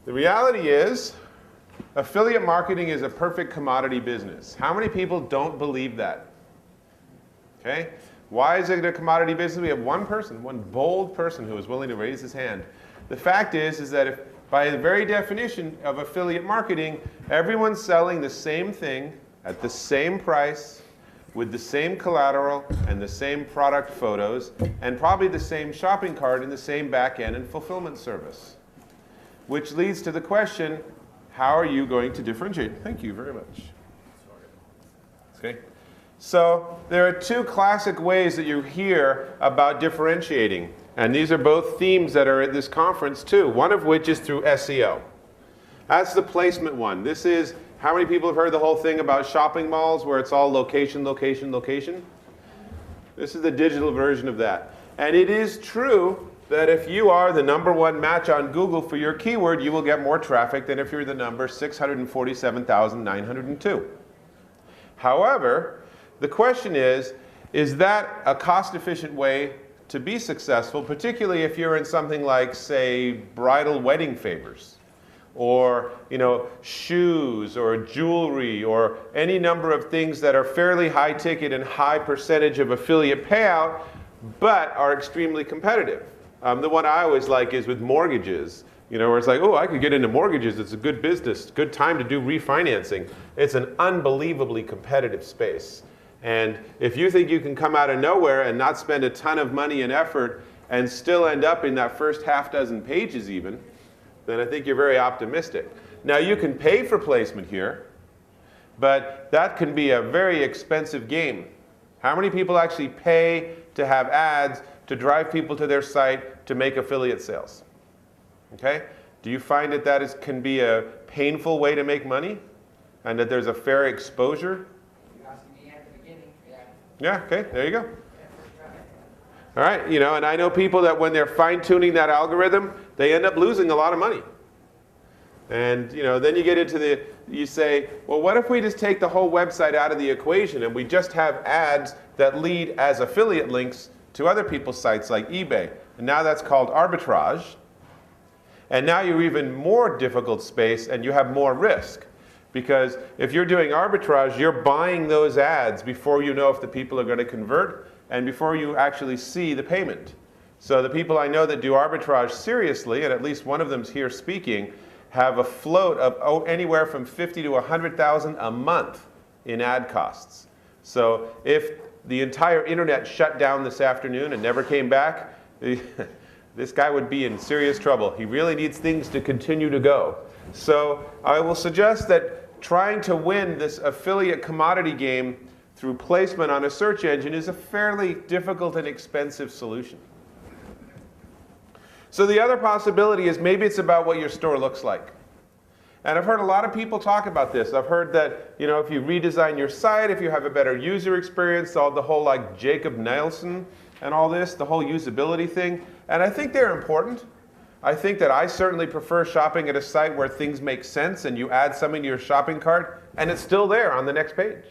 The reality is, affiliate marketing is a perfect commodity business. How many people don't believe that? Okay? Why is it a commodity business? We have one person, one bold person who is willing to raise his hand. The fact is that if, by the very definition of affiliate marketing, everyone's selling the same thing at the same price, with the same collateral and the same product photos, and probably the same shopping cart and the same back end and fulfillment service. Which leads to the question, how are you going to differentiate? Thank you very much. Okay. So there are two classic ways that you hear about differentiating. And these are both themes that are at this conference too, one of which is through SEO. That's the placement one. This is, how many people have heard the whole thing about shopping malls where it's all location, location, location? This is the digital version of that. And it is true that if you are the #1 match on Google for your keyword, you will get more traffic than if you're the number 647,902. However, the question is that a cost-efficient way to be successful, particularly if you're in something like, say, bridal wedding favors, or shoes, or jewelry, or any number of things that are fairly high ticket and high percentage of affiliate payout, but are extremely competitive. The one I always like is with mortgages, where it's like, oh, I could get into mortgages, it's a good business, good time to do refinancing. It's an unbelievably competitive space. And if you think you can come out of nowhere and not spend a ton of money and effort and still end up in that first half dozen pages even, then I think you're very optimistic. Now you can pay for placement here, but that can be a very expensive game. How many people actually pay to have ads to drive people to their site to make affiliate sales? Okay? Do you find that can be a painful way to make money and that there's a fair exposure? Yeah, okay, there you go. All right, and I know people that when they're fine-tuning that algorithm, they end up losing a lot of money. And then you get into you say, well, what if we just take the whole website out of the equation and we just have ads that lead as affiliate links to other people's sites like eBay? And now that's called arbitrage. And now you're even more difficult space and you have more risk. Because if you're doing arbitrage, you're buying those ads before you know if the people are going to convert and before you actually see the payment. So the people I know that do arbitrage seriously, and at least one of them's here speaking, have a float of anywhere from 50 to 100,000 a month in ad costs. So if the entire internet shut down this afternoon and never came back, this guy would be in serious trouble. He really needs things to continue to go. So I will suggest that trying to win this affiliate commodity game through placement on a search engine is a fairly difficult and expensive solution. So the other possibility is maybe it's about what your store looks like. And I've heard a lot of people talk about this. I've heard that if you redesign your site, if you have a better user experience, all the whole like Jacob Nielsen and all this, the whole usability thing. And I think they're important. I think that I certainly prefer shopping at a site where things make sense and you add something to your shopping cart and it's still there on the next page.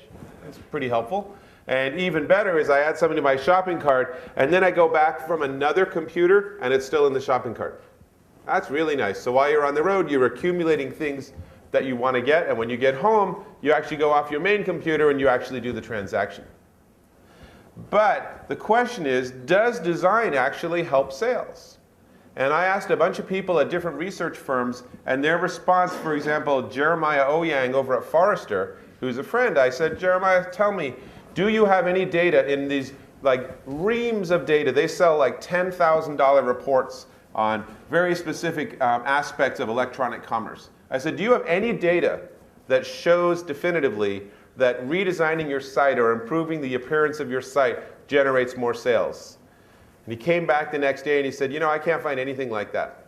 That's pretty helpful. And even better is I add something to my shopping cart and then I go back from another computer and it's still in the shopping cart. That's really nice. So while you're on the road, you're accumulating things that you want to get, and when you get home, you actually go off your main computer and you actually do the transaction. But the question is, does design actually help sales? And I asked a bunch of people at different research firms, and their response, for example, Jeremiah Ouyang over at Forrester, who's a friend, I said, Jeremiah, tell me, do you have any data in these like reams of data? They sell like $10,000 reports on very specific aspects of electronic commerce. I said, do you have any data that shows definitively that redesigning your site or improving the appearance of your site generates more sales? And he came back the next day and he said, I can't find anything like that.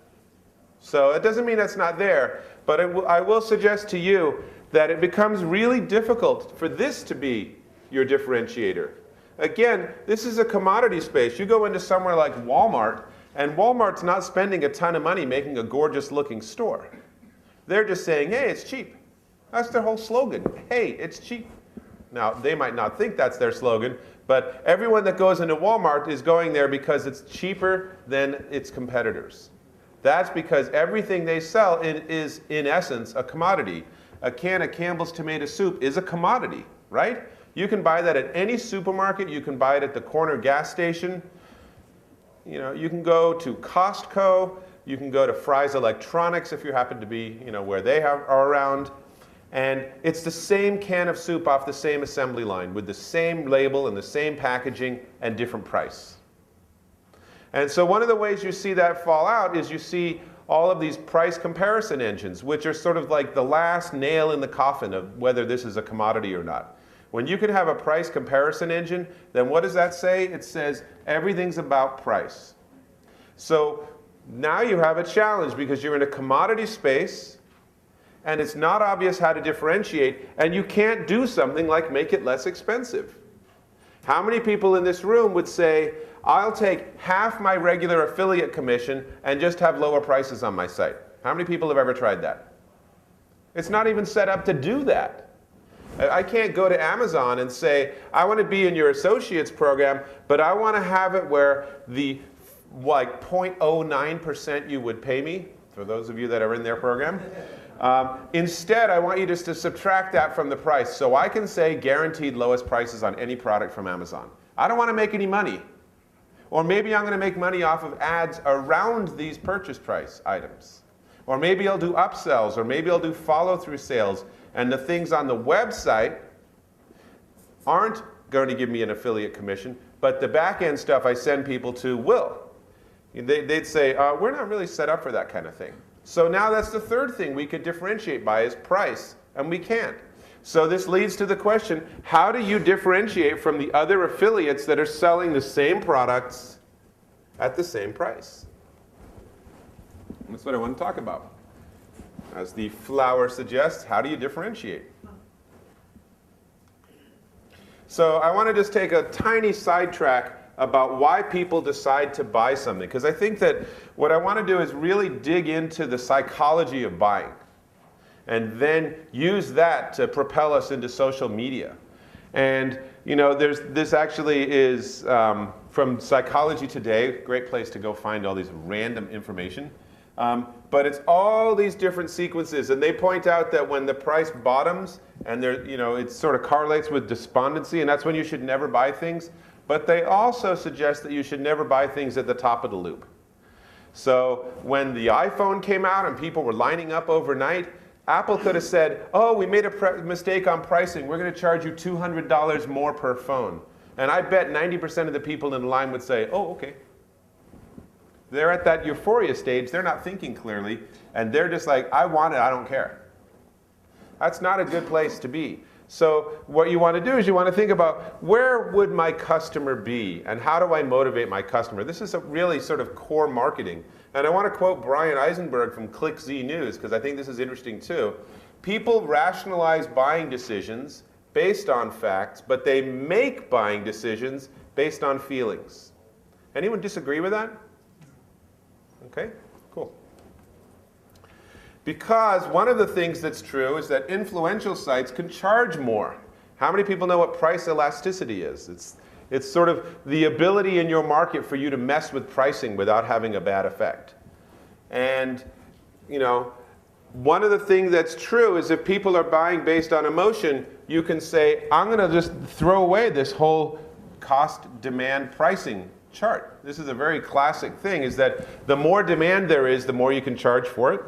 So it doesn't mean that's not there, but I will suggest to you that it becomes really difficult for this to be your differentiator. Again, this is a commodity space. You go into somewhere like Walmart, and Walmart's not spending a ton of money making a gorgeous looking store. They're just saying, hey, it's cheap. That's their whole slogan. Hey, it's cheap. Now, they might not think that's their slogan, but everyone that goes into Walmart is going there because it's cheaper than its competitors. That's because everything they sell is, in essence, a commodity. A can of Campbell's tomato soup is a commodity, right? You can buy that at any supermarket. You can buy it at the corner gas station. You know, you can go to Costco. You can go to Fry's Electronics if you happen to be, you know, where they are around. And it's the same can of soup off the same assembly line with the same label and the same packaging and different price. And so one of the ways you see that fall out is you see all of these price comparison engines, which are sort of like the last nail in the coffin of whether this is a commodity or not. When you can have a price comparison engine, then what does that say? It says everything's about price. So now you have a challenge because you're in a commodity space and it's not obvious how to differentiate, and you can't do something like make it less expensive. How many people in this room would say, I'll take half my regular affiliate commission and just have lower prices on my site? How many people have ever tried that? It's not even set up to do that. I can't go to Amazon and say, I want to be in your associates program, but I want to have it where the like 0.09% you would pay me, for those of you that are in their program. Instead, I want you just to subtract that from the price. So I can say guaranteed lowest prices on any product from Amazon. I don't want to make any money. Or maybe I'm going to make money off of ads around these purchase price items. Or maybe I'll do upsells, or maybe I'll do follow-through sales. And the things on the website aren't going to give me an affiliate commission, but the back-end stuff I send people to will. They'd say, we're not really set up for that kind of thing. So now that's the third thing we could differentiate by is price, and we can't. So this leads to the question, how do you differentiate from the other affiliates that are selling the same products at the same price? That's what I want to talk about. As the flower suggests, how do you differentiate? So I want to just take a tiny sidetrack about why people decide to buy something. Because I think that what I want to do is really dig into the psychology of buying and then use that to propel us into social media. And you know, this actually is from Psychology Today, great place to go find all these random information. But it's all these different sequences, and they point out that when the price bottoms, and you know, it sort of correlates with despondency, and that's when you should never buy things. But they also suggest that you should never buy things at the top of the loop. So when the iPhone came out and people were lining up overnight, Apple could have said, oh, we made a mistake on pricing. We're going to charge you $200 more per phone. And I bet 90% of the people in line would say, oh, okay. They're at that euphoria stage. They're not thinking clearly. And they're just like, I want it. I don't care. That's not a good place to be. So what you want to do is you want to think about where would my customer be and how do I motivate my customer? This is a really sort of core marketing. And I want to quote Brian Eisenberg from ClickZ News because I think this is interesting too. People rationalize buying decisions based on facts, but they make buying decisions based on feelings. Anyone disagree with that? Okay, cool. Because one of the things that's true is that influential sites can charge more. How many people know what price elasticity is? It's sort of the ability in your market for you to mess with pricing without having a bad effect. And you know, one of the things that's true is if people are buying based on emotion, you can say, I'm going to just throw away this whole cost, demand, pricing chart. This is a very classic thing, is that the more demand there is, the more you can charge for it.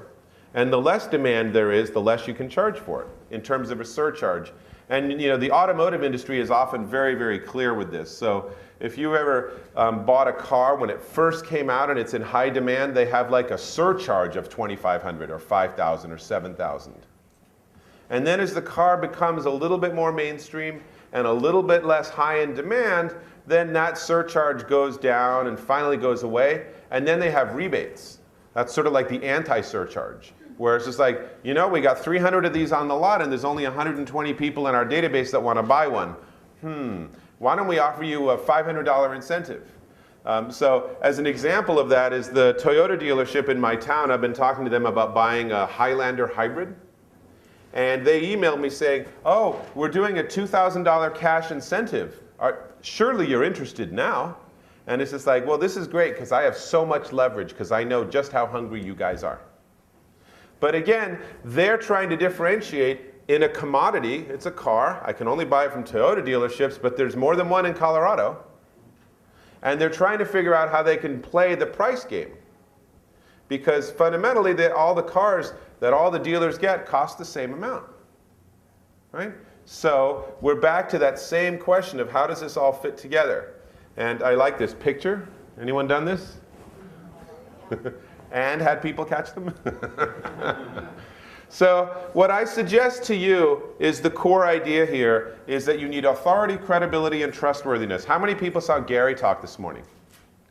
And the less demand there is, the less you can charge for it in terms of a surcharge. And you know, the automotive industry is often very, very clear with this. So if you ever bought a car when it first came out and it's in high demand, they have like a surcharge of $2,500 or $5,000 or $7,000. And then as the car becomes a little bit more mainstream and a little bit less high in demand, then that surcharge goes down and finally goes away. And then they have rebates. That's sort of like the anti-surcharge, where it's just like, you know, we got 300 of these on the lot and there's only 120 people in our database that want to buy one. Why don't we offer you a $500 incentive? So as an example of that is the Toyota dealership in my town. I've been talking to them about buying a Highlander hybrid. And they emailed me saying, oh, we're doing a $2,000 cash incentive. Surely you're interested now. And it's just like, well, this is great because I have so much leverage because I know just how hungry you guys are. But again, they're trying to differentiate in a commodity. It's a car. I can only buy it from Toyota dealerships, but there's more than one in Colorado. And they're trying to figure out how they can play the price game. Because fundamentally, all the cars that all the dealers get cost the same amount. Right? So we're back to that same question of how does this all fit together? And I like this picture. Anyone done this? And had people catch them? So what I suggest to you is the core idea here is that you need authority, credibility, and trustworthiness. How many people saw Gary talk this morning?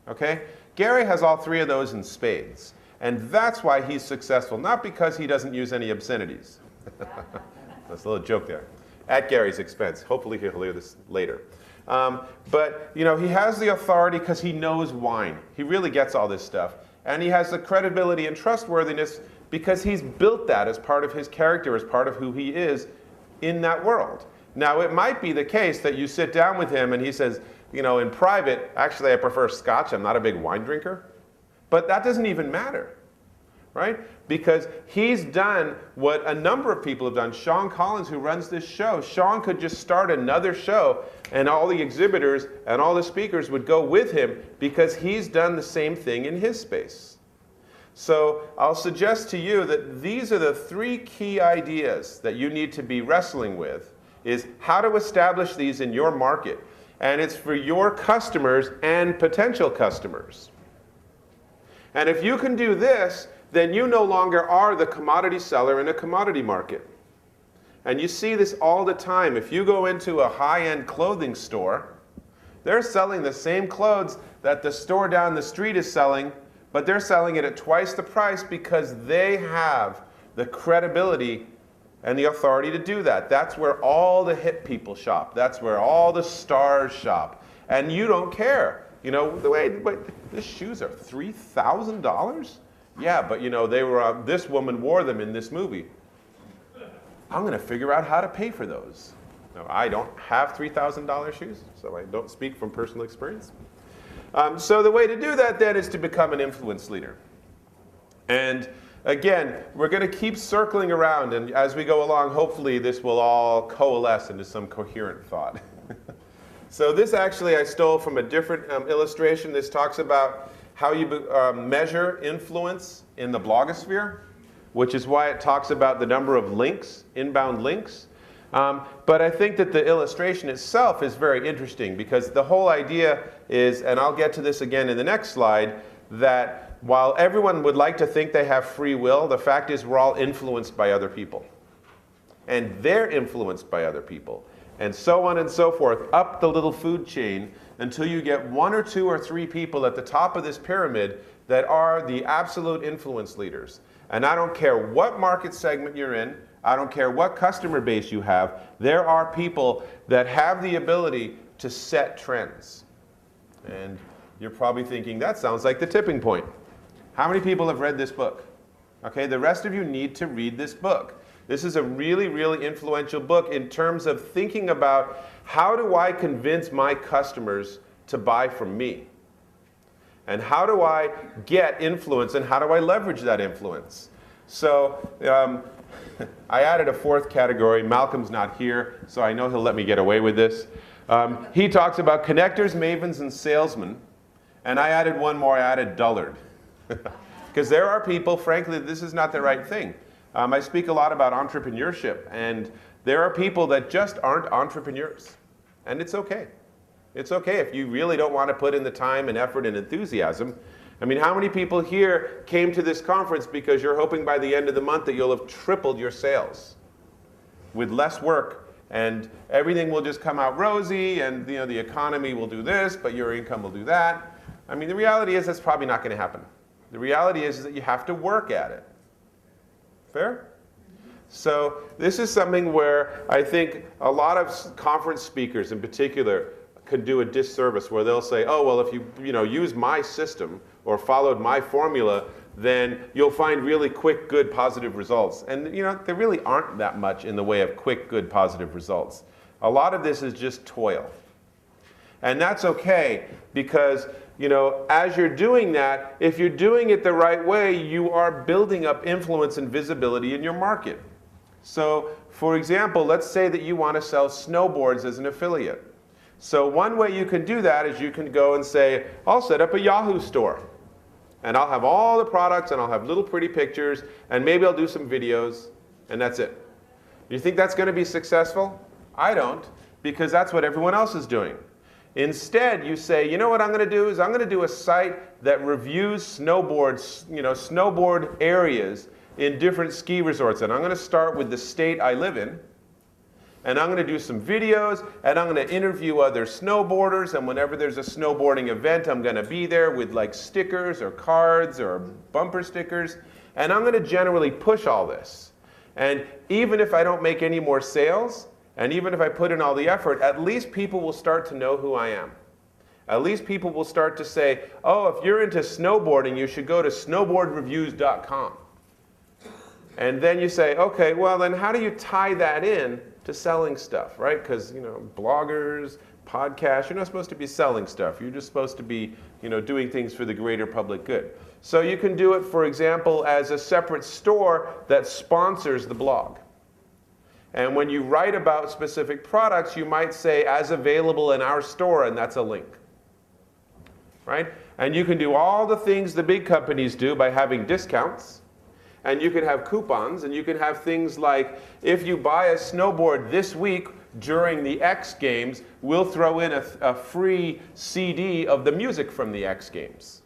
Okay? Gary has all three of those in spades. And that's why he's successful, not because he doesn't use any obscenities. That's a little joke there. At Gary's expense. Hopefully he'll hear this later. But you know, he has the authority because he knows wine. He really gets all this stuff. And he has the credibility and trustworthiness because he's built that as part of his character, as part of who he is in that world. Now, it might be the case that you sit down with him and he says, you know, in private, actually I prefer scotch, I'm not a big wine drinker. But that doesn't even matter, right? Because he's done what a number of people have done. Sean Collins, who runs this show, Sean could just start another show and all the exhibitors and all the speakers would go with him because he's done the same thing in his space. So I'll suggest to you that these are the three key ideas that you need to be wrestling with, is how to establish these in your market. And it's for your customers and potential customers. And if you can do this, then you no longer are the commodity seller in a commodity market. And you see this all the time. If you go into a high-end clothing store, they're selling the same clothes that the store down the street is selling, but they're selling it at twice the price because they have the credibility and the authority to do that. That's where all the hip people shop. That's where all the stars shop. And you don't care. You know, the way, these shoes are $3,000? Yeah, but you know, they were, this woman wore them in this movie. I'm going to figure out how to pay for those. Now, I don't have $3,000 shoes, so I don't speak from personal experience. So the way to do that then is to become an influence leader. And again, we're going to keep circling around, and as we go along, hopefully this will all coalesce into some coherent thought. So this actually I stole from a different illustration. This talks about how you measure influence in the blogosphere, which is why it talks about the number of links, inbound links. But I think that the illustration itself is very interesting because the whole idea is, and I'll get to this again in the next slide, that while everyone would like to think they have free will, the fact is we're all influenced by other people. And they're influenced by other people. And so on and so forth, up the little food chain until you get one or two or three people at the top of this pyramid that are the absolute influence leaders. And I don't care what market segment you're in, I don't care what customer base you have, there are people that have the ability to set trends. And you're probably thinking, that sounds like The Tipping Point. How many people have read this book? Okay, the rest of you need to read this book. This is a really, really influential book in terms of thinking about how do I convince my customers to buy from me? And how do I get influence and how do I leverage that influence? So I added a fourth category. Malcolm's not here, so I know he'll let me get away with this. He talks about connectors, mavens, and salesmen. And I added one more, I added dullard. Because there are people, frankly, this is not the right thing. I speak a lot about entrepreneurship, and there are people that just aren't entrepreneurs. And it's okay. It's okay if you really don't want to put in the time and effort and enthusiasm. I mean, how many people here came to this conference because you're hoping by the end of the month that you'll have tripled your sales with less work, and everything will just come out rosy, and you know, the economy will do this, but your income will do that? I mean, the reality is that's probably not going to happen. The reality is that you have to work at it. Fair? So this is something where I think a lot of conference speakers in particular could do a disservice, where they'll say, oh, well, if you use my system or followed my formula, then you'll find really quick, good, positive results. And there really aren't that much in the way of quick, good, positive results. A lot of this is just toil. And that's okay, because as you're doing that, if you're doing it the right way, you are building up influence and visibility in your market. So, for example, let's say that you want to sell snowboards as an affiliate. So one way you can do that is you can go and say, I'll set up a Yahoo store. And I'll have all the products, and I'll have little pretty pictures, and maybe I'll do some videos, and that's it. Do you think that's going to be successful? I don't, because that's what everyone else is doing. Instead, you say, you know what I'm going to do is I'm going to do a site that reviews snowboards, snowboard areas in different ski resorts. And I'm going to start with the state I live in. And I'm going to do some videos, and I'm going to interview other snowboarders, and whenever there's a snowboarding event, I'm going to be there with like stickers or cards or bumper stickers, and I'm going to generally push all this. And even if I don't make any more sales, and even if I put in all the effort, at least people will start to know who I am. At least people will start to say, oh, if you're into snowboarding, you should go to snowboardreviews.com. And then you say, okay, well then how do you tie that in to selling stuff, right? Because bloggers, podcasts, you're not supposed to be selling stuff. You're just supposed to be doing things for the greater public good. So you can do it, for example, as a separate store that sponsors the blog. And when you write about specific products, you might say, as available in our store, and that's a link. Right? And you can do all the things the big companies do by having discounts. And you can have coupons, and you can have things like, if you buy a snowboard this week during the X Games, we'll throw in a free CD of the music from the X Games.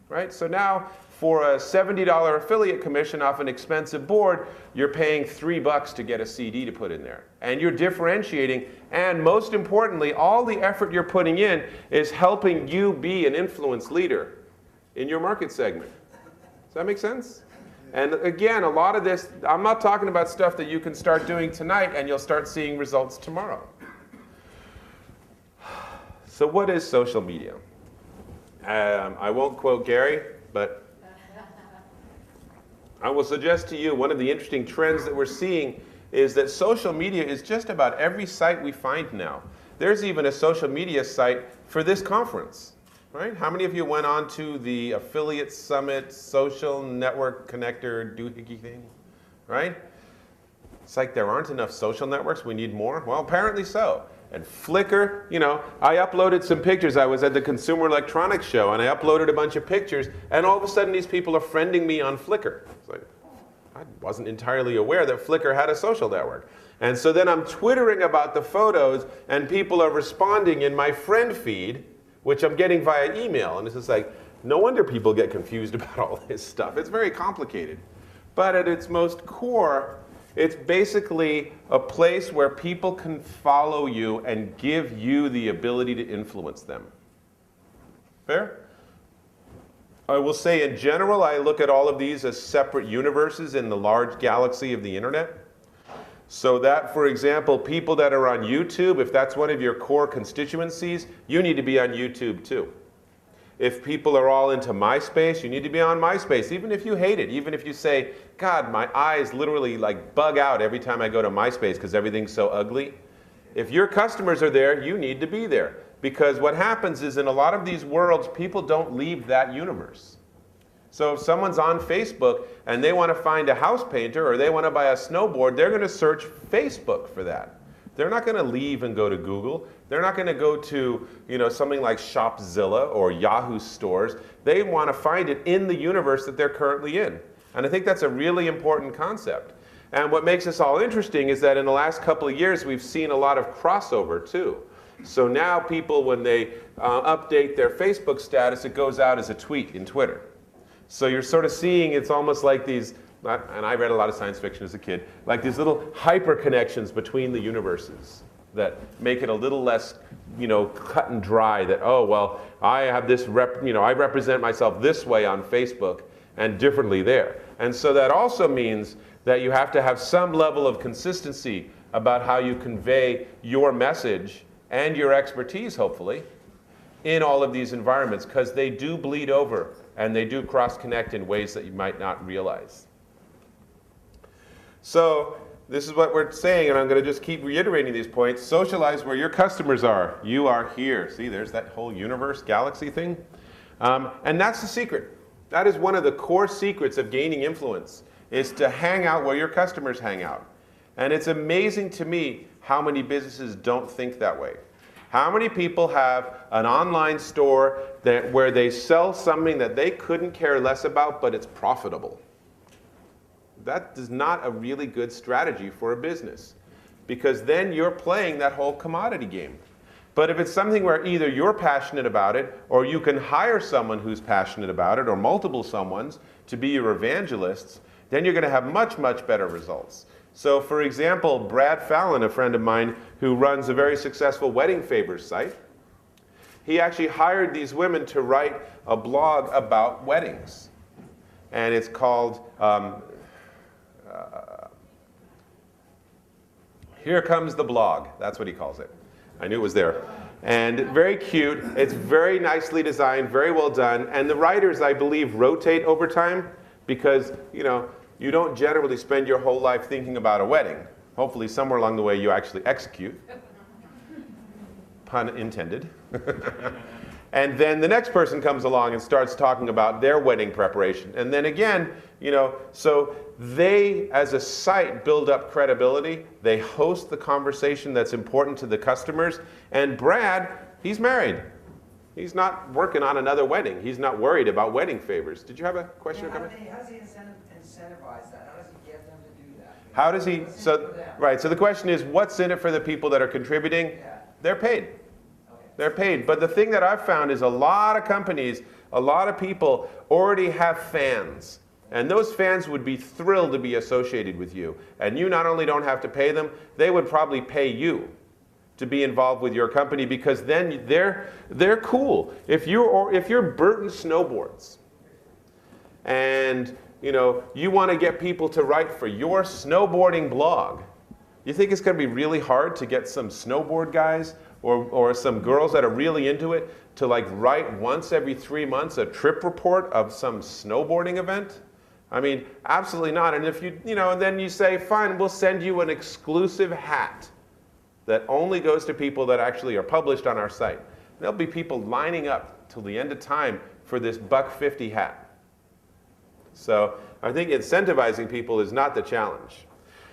Right? So now, for a $70 affiliate commission off an expensive board, you're paying $3 to get a CD to put in there. And you're differentiating, and most importantly, all the effort you're putting in is helping you be an influence leader in your market segment. Does that make sense? And again, a lot of this, I'm not talking about stuff that you can start doing tonight and you'll start seeing results tomorrow. So what is social media? I won't quote Gary, but I will suggest to you one of the interesting trends that we're seeing is that social media is just about every site we find now. There's even a social media site for this conference. Right? How many of you went on to the Affiliate Summit Social Network Connector doohickey thing? Right? It's like there aren't enough social networks, we need more. Well, apparently so. And Flickr, I uploaded some pictures. I was at the Consumer Electronics Show, and I uploaded a bunch of pictures, and all of a sudden these people are friending me on Flickr. It's like, I wasn't entirely aware that Flickr had a social network. And so then I'm twittering about the photos, and people are responding in my friend feed, which I'm getting via email. And it's just like, no wonder people get confused about all this stuff. It's very complicated. But at its most core, it's basically a place where people can follow you and give you the ability to influence them. Fair? I will say in general, I look at all of these as separate universes in the large galaxy of the internet. So that, for example, people that are on YouTube, if that's one of your core constituencies, you need to be on YouTube too. If people are all into MySpace, you need to be on MySpace, even if you hate it, even if you say, God, my eyes literally like bug out every time I go to MySpace because everything's so ugly. If your customers are there, you need to be there. Because what happens is in a lot of these worlds, people don't leave that universe. So if someone's on Facebook and they want to find a house painter or they want to buy a snowboard, they're going to search Facebook for that. They're not going to leave and go to Google. They're not going to go to something like Shopzilla or Yahoo stores. They want to find it in the universe that they're currently in. And I think that's a really important concept. And what makes this all interesting is that in the last couple of years, we've seen a lot of crossover too. So now people, when they update their Facebook status, it goes out as a tweet in Twitter. So you're sort of seeing, it's almost like these, and I read a lot of science fiction as a kid, like these little hyper connections between the universes that make it a little less, cut and dry that, oh, well, I have this, I represent myself this way on Facebook and differently there. And so that also means that you have to have some level of consistency about how you convey your message and your expertise, hopefully, in all of these environments, because they do bleed over and they do cross-connect in ways that you might not realize. So this is what we're saying, and I'm going to just keep reiterating these points. Socialize where your customers are. You are here. See, there's that whole universe, galaxy thing. And that's the secret. That is one of the core secrets of gaining influence, is to hang out where your customers hang out. And it's amazing to me how many businesses don't think that way. How many people have an online store where they sell something that they couldn't care less about, but it's profitable? That is not a really good strategy for a business, because then you're playing that whole commodity game. But if it's something where either you're passionate about it, or you can hire someone who's passionate about it, or multiple someones to be your evangelists, then you're going to have much, much better results. So for example, Brad Fallon, a friend of mine who runs a very successful wedding favors site, he actually hired these women to write a blog about weddings. And it's called Here Comes the Blog. That's what he calls it. I knew it was there. And very cute. It's very nicely designed, very well done. And the writers, I believe, rotate over time because, you know, you don't generally spend your whole life thinking about a wedding. Hopefully somewhere along the way you actually execute. Pun intended. And then the next person comes along and starts talking about their wedding preparation. And then again, you know, so they, as a site, build up credibility. They host the conversation that's important to the customers. And Brad, he's married. He's not working on another wedding. He's not worried about wedding favors. Did you have a question or comment? How does he incentivize that? How does he get them to do that? How does he, so the question is, what's in it for the people that are contributing? Yeah. They're paid. They're paid. But the thing that I've found is a lot of companies, a lot of people already have fans. And those fans would be thrilled to be associated with you. And you not only don't have to pay them, they would probably pay you to be involved with your company, because then they're cool. If you're Burton Snowboards and you want to get people to write for your snowboarding blog, you think it's going to be really hard to get some snowboard guys or some girls that are really into it to like write once every 3 months a trip report of some snowboarding event? I mean, absolutely not. And if and then you say, fine, we'll send you an exclusive hat that only goes to people that actually are published on our site. There'll be people lining up till the end of time for this $1.50 hat. So I think incentivizing people is not the challenge.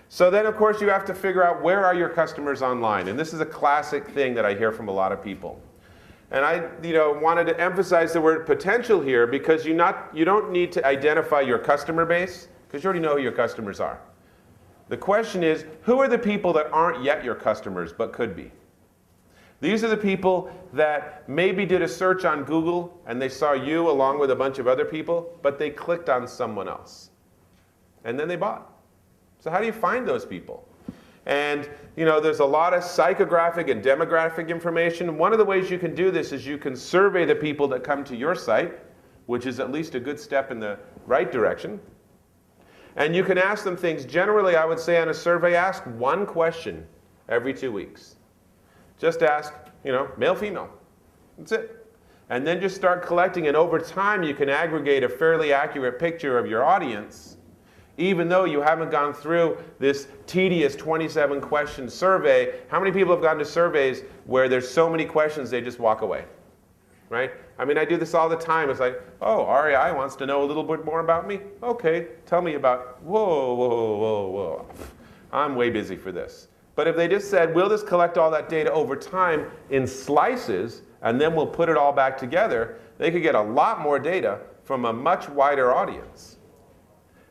So then, of course, you have to figure out, where are your customers online? And this is a classic thing that I hear from a lot of people. And I wanted to emphasize the word potential here, because you don't need to identify your customer base, because you already know who your customers are. The question is, who are the people that aren't yet your customers but could be? These are the people that maybe did a search on Google and they saw you along with a bunch of other people, but they clicked on someone else. And then they bought. So how do you find those people? And there's a lot of psychographic and demographic information. One of the ways you can do this is you can survey the people that come to your site, which is at least a good step in the right direction. And you can ask them things. Generally, I would say on a survey, ask one question every 2 weeks. Just ask, male, female. That's it. And then just start collecting, and over time you can aggregate a fairly accurate picture of your audience, even though you haven't gone through this tedious 27-question survey. How many people have gone to surveys where there's so many questions they just walk away? Right? I mean, I do this all the time. It's like, oh, REI wants to know a little bit more about me? Okay, tell me about, whoa. I'm way busy for this. But if they just said, we'll just collect all that data over time in slices, and then we'll put it all back together, they could get a lot more data from a much wider audience.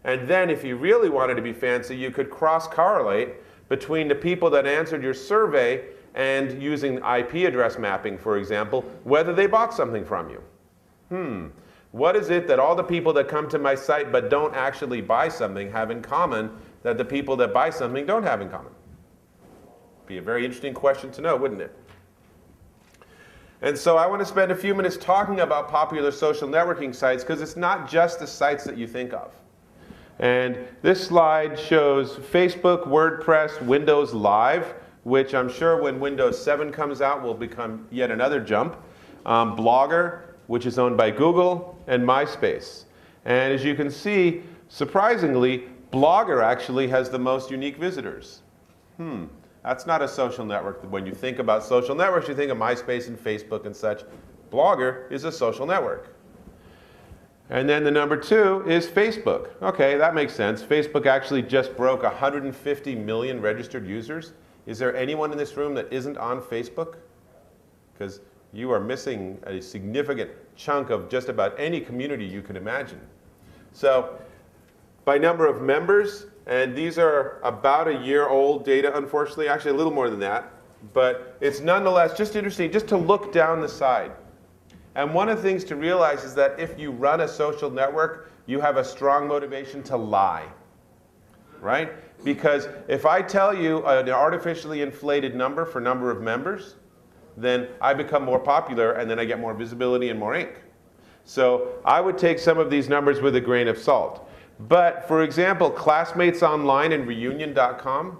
And then if you really wanted to be fancy, you could cross-correlate between the people that answered your survey and using IP address mapping, for example, whether they bought something from you. What is it that all the people that come to my site but don't actually buy something have in common that the people that buy something don't have in common? Be a very interesting question to know, wouldn't it? And so I want to spend a few minutes talking about popular social networking sites, because it's not just the sites that you think of. And this slide shows Facebook, WordPress, Windows Live, which I'm sure when Windows 7 comes out will become yet another jump. Blogger, which is owned by Google, and MySpace. And as you can see, surprisingly, Blogger actually has the most unique visitors. That's not a social network. When you think about social networks, you think of MySpace and Facebook and such. Blogger is a social network. And then the number 2 is Facebook. Okay, that makes sense. Facebook actually just broke 150 million registered users. Is there anyone in this room that isn't on Facebook? Because you are missing a significant chunk of just about any community you can imagine. So by number of members, and these are about a year old data, unfortunately, actually a little more than that, but it's nonetheless just interesting just to look down the side. And one of the things to realize is that if you run a social network, you have a strong motivation to lie, right? Because if I tell you an artificially inflated number for number of members, then I become more popular and then I get more visibility and more ink. So I would take some of these numbers with a grain of salt. But for example, Classmates Online and Reunion.com,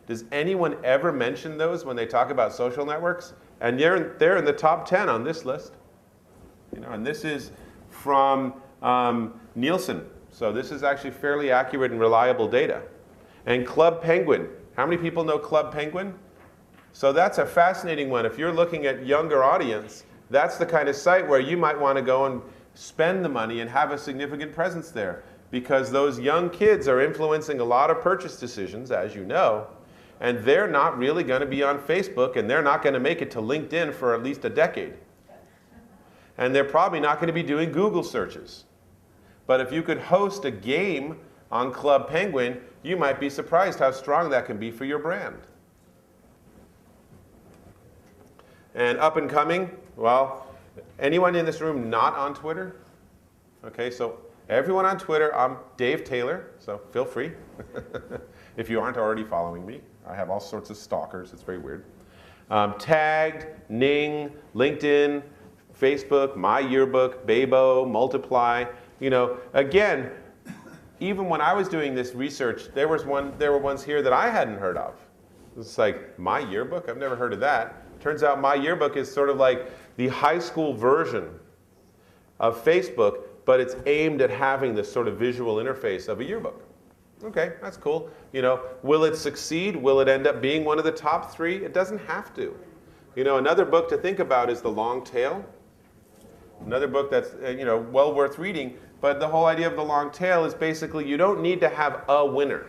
does anyone ever mention those when they talk about social networks? And they're in the top 10 on this list. You know, and this is from Nielsen. So this is actually fairly accurate and reliable data. And Club Penguin. How many people know Club Penguin? So that's a fascinating one. If you're looking at younger audience, that's the kind of site where you might want to go and spend the money and have a significant presence there. Because those young kids are influencing a lot of purchase decisions, as you know, and they're not really going to be on Facebook, and they're not going to make it to LinkedIn for at least a decade. And they're probably not going to be doing Google searches. But if you could host a game on Club Penguin, you might be surprised how strong that can be for your brand. And up and coming, well, anyone in this room not on Twitter? Okay, so everyone on Twitter, I'm Dave Taylor, so feel free. If you aren't already following me, I have all sorts of stalkers, it's very weird. Tagged, Ning, LinkedIn, Facebook, My Yearbook, Babo, Multiply. You know, again, even when I was doing this research, there were ones here that I hadn't heard of. It's like, My Yearbook? I've never heard of that. Turns out My Yearbook is sort of like the high school version of Facebook, but it's aimed at having this sort of visual interface of a yearbook. Okay, that's cool. You know, will it succeed? Will it end up being one of the top 3? It doesn't have to. You know, another book to think about is The Long Tail. Another book that's you know, well worth reading, but the whole idea of the long tail is basically you don't need to have a winner.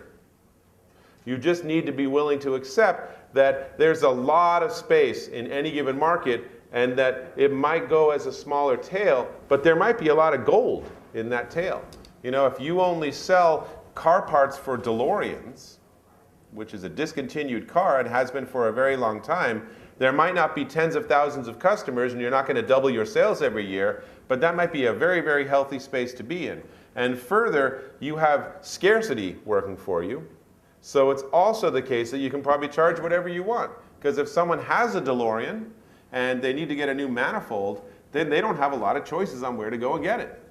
You just need to be willing to accept that there's a lot of space in any given market and that it might go as a smaller tail, but there might be a lot of gold in that tail. You know, if you only sell car parts for DeLoreans, which is a discontinued car and has been for a very long time, there might not be tens of thousands of customers and you're not going to double your sales every year, but that might be a very, very healthy space to be in. And further, you have scarcity working for you. So it's also the case that you can probably charge whatever you want. Because if someone has a DeLorean and they need to get a new manifold, then they don't have a lot of choices on where to go and get it.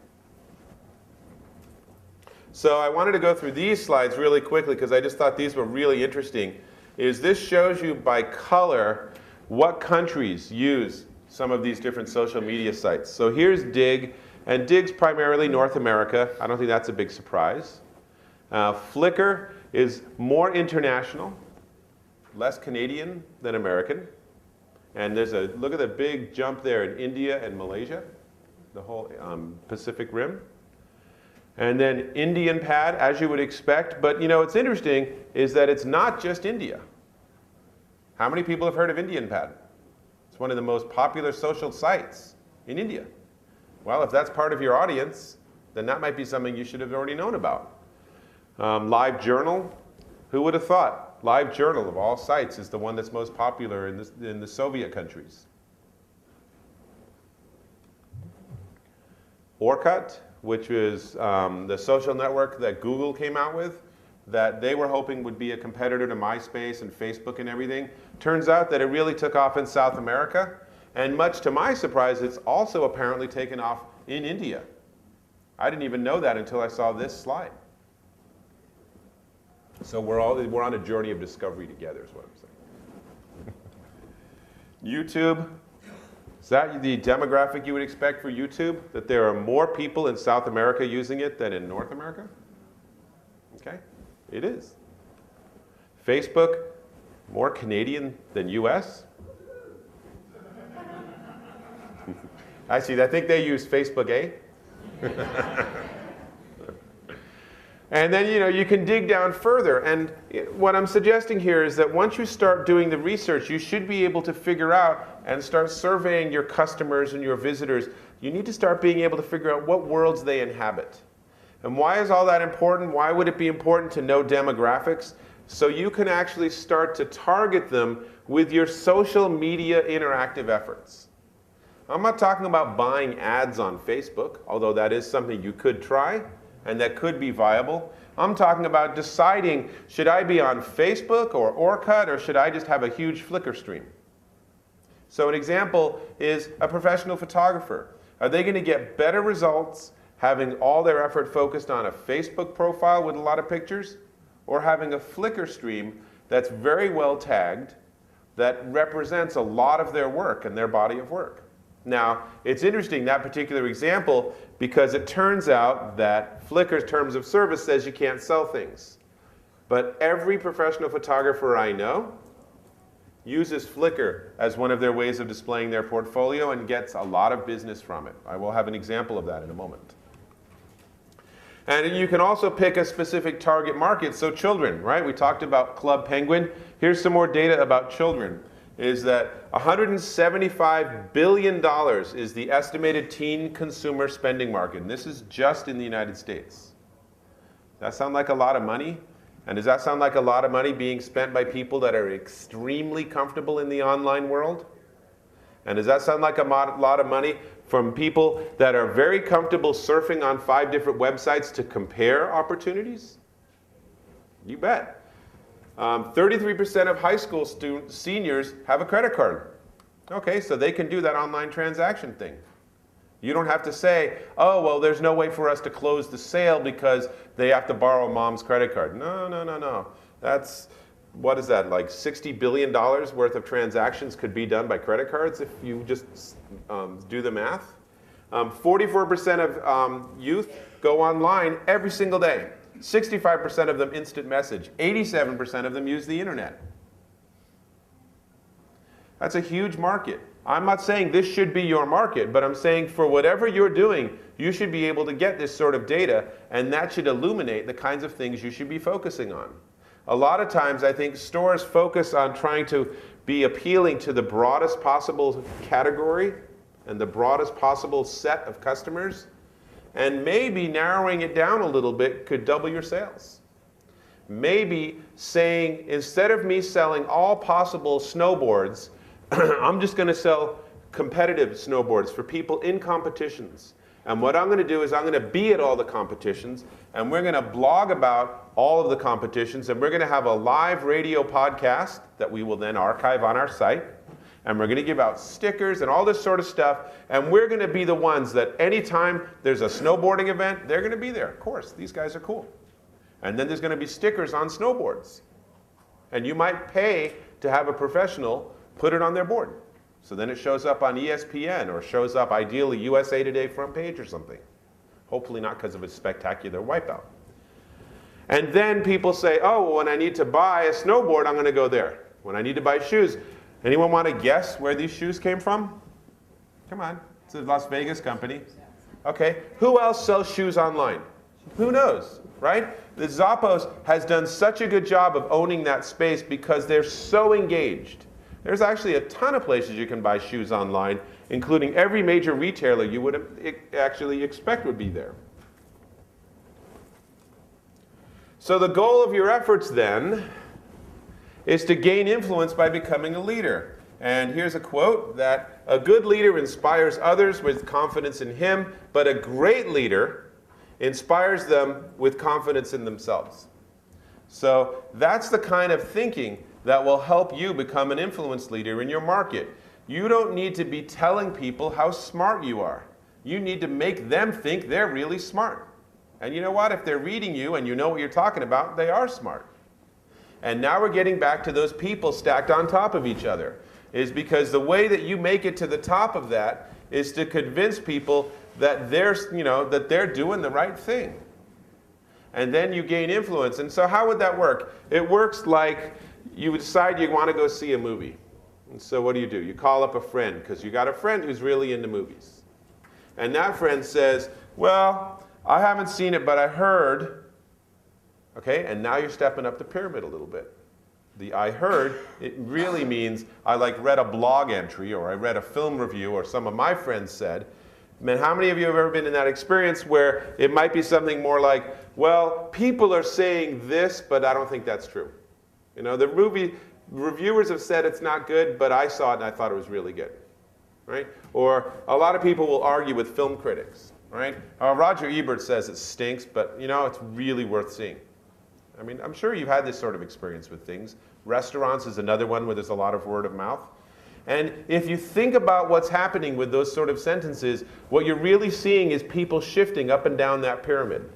So I wanted to go through these slides really quickly because I just thought these were really interesting. This shows you by color what countries use some of these different social media sites. So here's Digg, and Digg's primarily North America. I don't think that's a big surprise. Flickr is more international, less Canadian than American. And there's a, look at the big jump there in India and Malaysia, the whole Pacific Rim. And then Indian Pad, as you would expect. But you know, what's interesting is that it's not just India. How many people have heard of Indian Pad? It's one of the most popular social sites in India. Well, if that's part of your audience, then that might be something you should have already known about. LiveJournal, who would have thought? LiveJournal, of all sites, is the one that's most popular in the Soviet countries. Orkut, which is the social network that Google came out with, that they were hoping would be a competitor to MySpace and Facebook and everything. Turns out that it really took off in South America. And much to my surprise, it's also apparently taken off in India. I didn't even know that until I saw this slide. So we're on a journey of discovery together is what I'm saying. YouTube. Is that the demographic you would expect for YouTube? That there are more people in South America using it than in North America? Okay. It is. Facebook, more Canadian than US? Actually, I think they use Facebook, eh? And then, you can dig down further. And what I'm suggesting here is that once you start doing the research, you should be able to figure out and start surveying your customers and your visitors. You need to start being able to figure out what worlds they inhabit. And why is all that important? Why would it be important to know demographics? So you can actually start to target them with your social media interactive efforts. I'm not talking about buying ads on Facebook, although that is something you could try and that could be viable. I'm talking about deciding, should I be on Facebook or Orkut, or should I just have a huge Flickr stream? So an example is a professional photographer. Are they going to get better results having all their effort focused on a Facebook profile with a lot of pictures, or having a Flickr stream that's very well tagged, that represents a lot of their work and their body of work? Now, it's interesting, that particular example, because it turns out that Flickr's terms of service says you can't sell things. But every professional photographer I know uses Flickr as one of their ways of displaying their portfolio and gets a lot of business from it. I will have an example of that in a moment. And you can also pick a specific target market. So children, right? We talked about Club Penguin. Here's some more data about children. Is that $175 billion is the estimated teen consumer spending market. And this is just in the United States. Does that sound like a lot of money? And does that sound like a lot of money being spent by people that are extremely comfortable in the online world? And does that sound like a lot of money from people that are very comfortable surfing on 5 different websites to compare opportunities? You bet. 33% of high school seniors have a credit card. Okay, so they can do that online transaction thing. You don't have to say, oh, well, there's no way for us to close the sale because they have to borrow mom's credit card. No, no, no, no. That's, what is that, like $60 billion worth of transactions could be done by credit cards if you just do the math. 44% of youth go online every single day. 65% of them instant message. 87% of them use the internet. That's a huge market. I'm not saying this should be your market, but I'm saying for whatever you're doing, you should be able to get this sort of data, and that should illuminate the kinds of things you should be focusing on. A lot of times, I think stores focus on trying to be appealing to the broadest possible category and the broadest possible set of customers, and maybe narrowing it down a little bit could double your sales. Maybe saying, instead of me selling all possible snowboards, I'm just going to sell competitive snowboards for people in competitions. And what I'm going to do is I'm going to be at all the competitions, and we're going to blog about all of the competitions, and we're going to have a live radio podcast that we will then archive on our site. And we're going to give out stickers and all this sort of stuff. And we're going to be the ones that anytime there's a snowboarding event, they're going to be there. Of course, these guys are cool. And then there's going to be stickers on snowboards. And you might pay to have a professional put it on their board. So then it shows up on ESPN or shows up ideally USA Today front page or something. Hopefully not because of a spectacular wipeout. And then people say, oh, well, when I need to buy a snowboard, I'm going to go there. When I need to buy shoes. Anyone want to guess where these shoes came from? Come on, it's a Las Vegas company. Okay, who else sells shoes online? Who knows, right? The Zappos has done such a good job of owning that space because they're so engaged. There's actually a ton of places you can buy shoes online, including every major retailer you would actually expect would be there. So the goal of your efforts then is to gain influence by becoming a leader. And here's a quote that a good leader inspires others with confidence in him, but a great leader inspires them with confidence in themselves. So that's the kind of thinking that will help you become an influence leader in your market. You don't need to be telling people how smart you are. You need to make them think they're really smart. And you know what? If they're reading you and you know what you're talking about, they are smart. And now we're getting back to those people stacked on top of each other. Is because the way that you make it to the top of that is to convince people that they're doing the right thing. and then you gain influence. And so how would that work? It works like you decide you want to go see a movie. And so what do? You call up a friend because you got a friend who's really into movies. And that friend says, well, I haven't seen it, but I heard. Okay, and now you're stepping up the pyramid a little bit. The I heard, it really means I read a blog entry, or I read a film review, or some of my friends said. Man, how many of you have ever been in that experience where it might be something more like, well, people are saying this, but I don't think that's true. You know, the movie reviewers have said it's not good, but I saw it and I thought it was really good. Right? Or a lot of people will argue with film critics. Right? Roger Ebert says it stinks, but you know, it's really worth seeing. I mean, I'm sure you've had this sort of experience with things. Restaurants is another one where there's a lot of word of mouth. And if you think about what's happening with those sort of sentences, what you're really seeing is people shifting up and down that pyramid.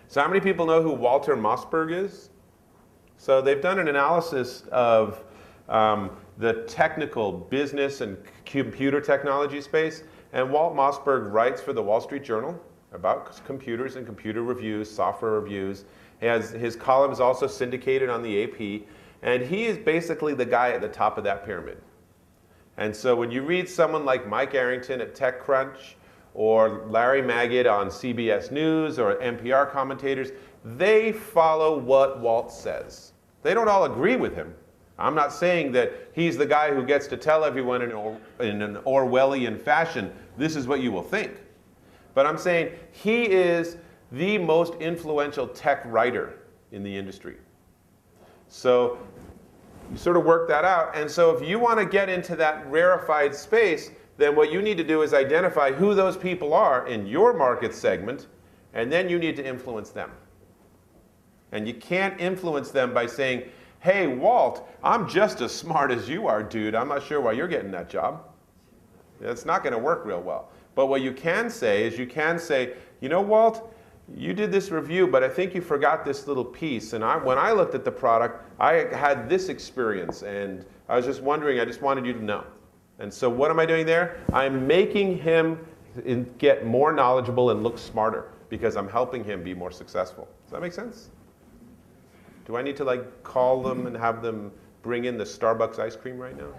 So how many people know who Walter Mossberg is? So they've done an analysis of the technical business and computer technology space. And Walt Mossberg writes for the Wall Street Journal about computers and computer reviews, software reviews. His column is also syndicated on the AP. And he is basically the guy at the top of that pyramid. And so when you read someone like Mike Arrington at TechCrunch, or Larry Magid on CBS News, or NPR commentators, they follow what Walt says. They don't all agree with him. I'm not saying that he's the guy who gets to tell everyone in an Orwellian fashion, this is what you will think. But I'm saying he is the most influential tech writer in the industry. So you sort of work that out. And so if you want to get into that rarefied space, then what you need to do is identify who those people are in your market segment, and then you need to influence them. And you can't influence them by saying, hey, Walt, I'm just as smart as you are, dude. I'm not sure why you're getting that job. That's not going to work real well. But what you can say is you can say, you know, Walt, you did this review, but I think you forgot this little piece. And when I looked at the product, I had this experience. And I was just wondering, I just wanted you to know. And so what am I doing there? I'm making him get more knowledgeable and look smarter because I'm helping him be more successful. Does that make sense? Do I need to call them and have them bring in the Starbucks ice cream right now?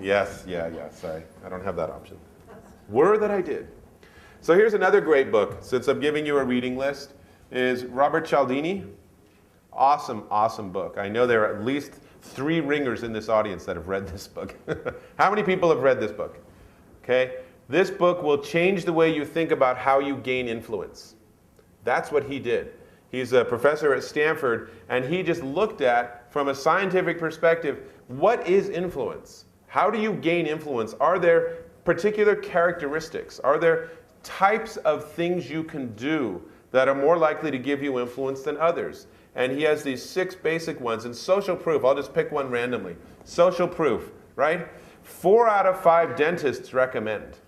Yes, yeah, sorry. I don't have that option. Were that I did. So here's another great book, since I'm giving you a reading list, is Robert Cialdini. Awesome, awesome book. I know there are at least 3 ringers in this audience that have read this book. How many people have read this book? Okay, this book will change the way you think about how you gain influence. That's what he did. He's a professor at Stanford, and he just looked at, from a scientific perspective, what is influence? How do you gain influence? Are there particular characteristics? Are there types of things you can do that are more likely to give you influence than others? And he has these 6 basic ones. And social proof, I'll just pick one randomly. Social proof, right? 4 out of 5 dentists recommend.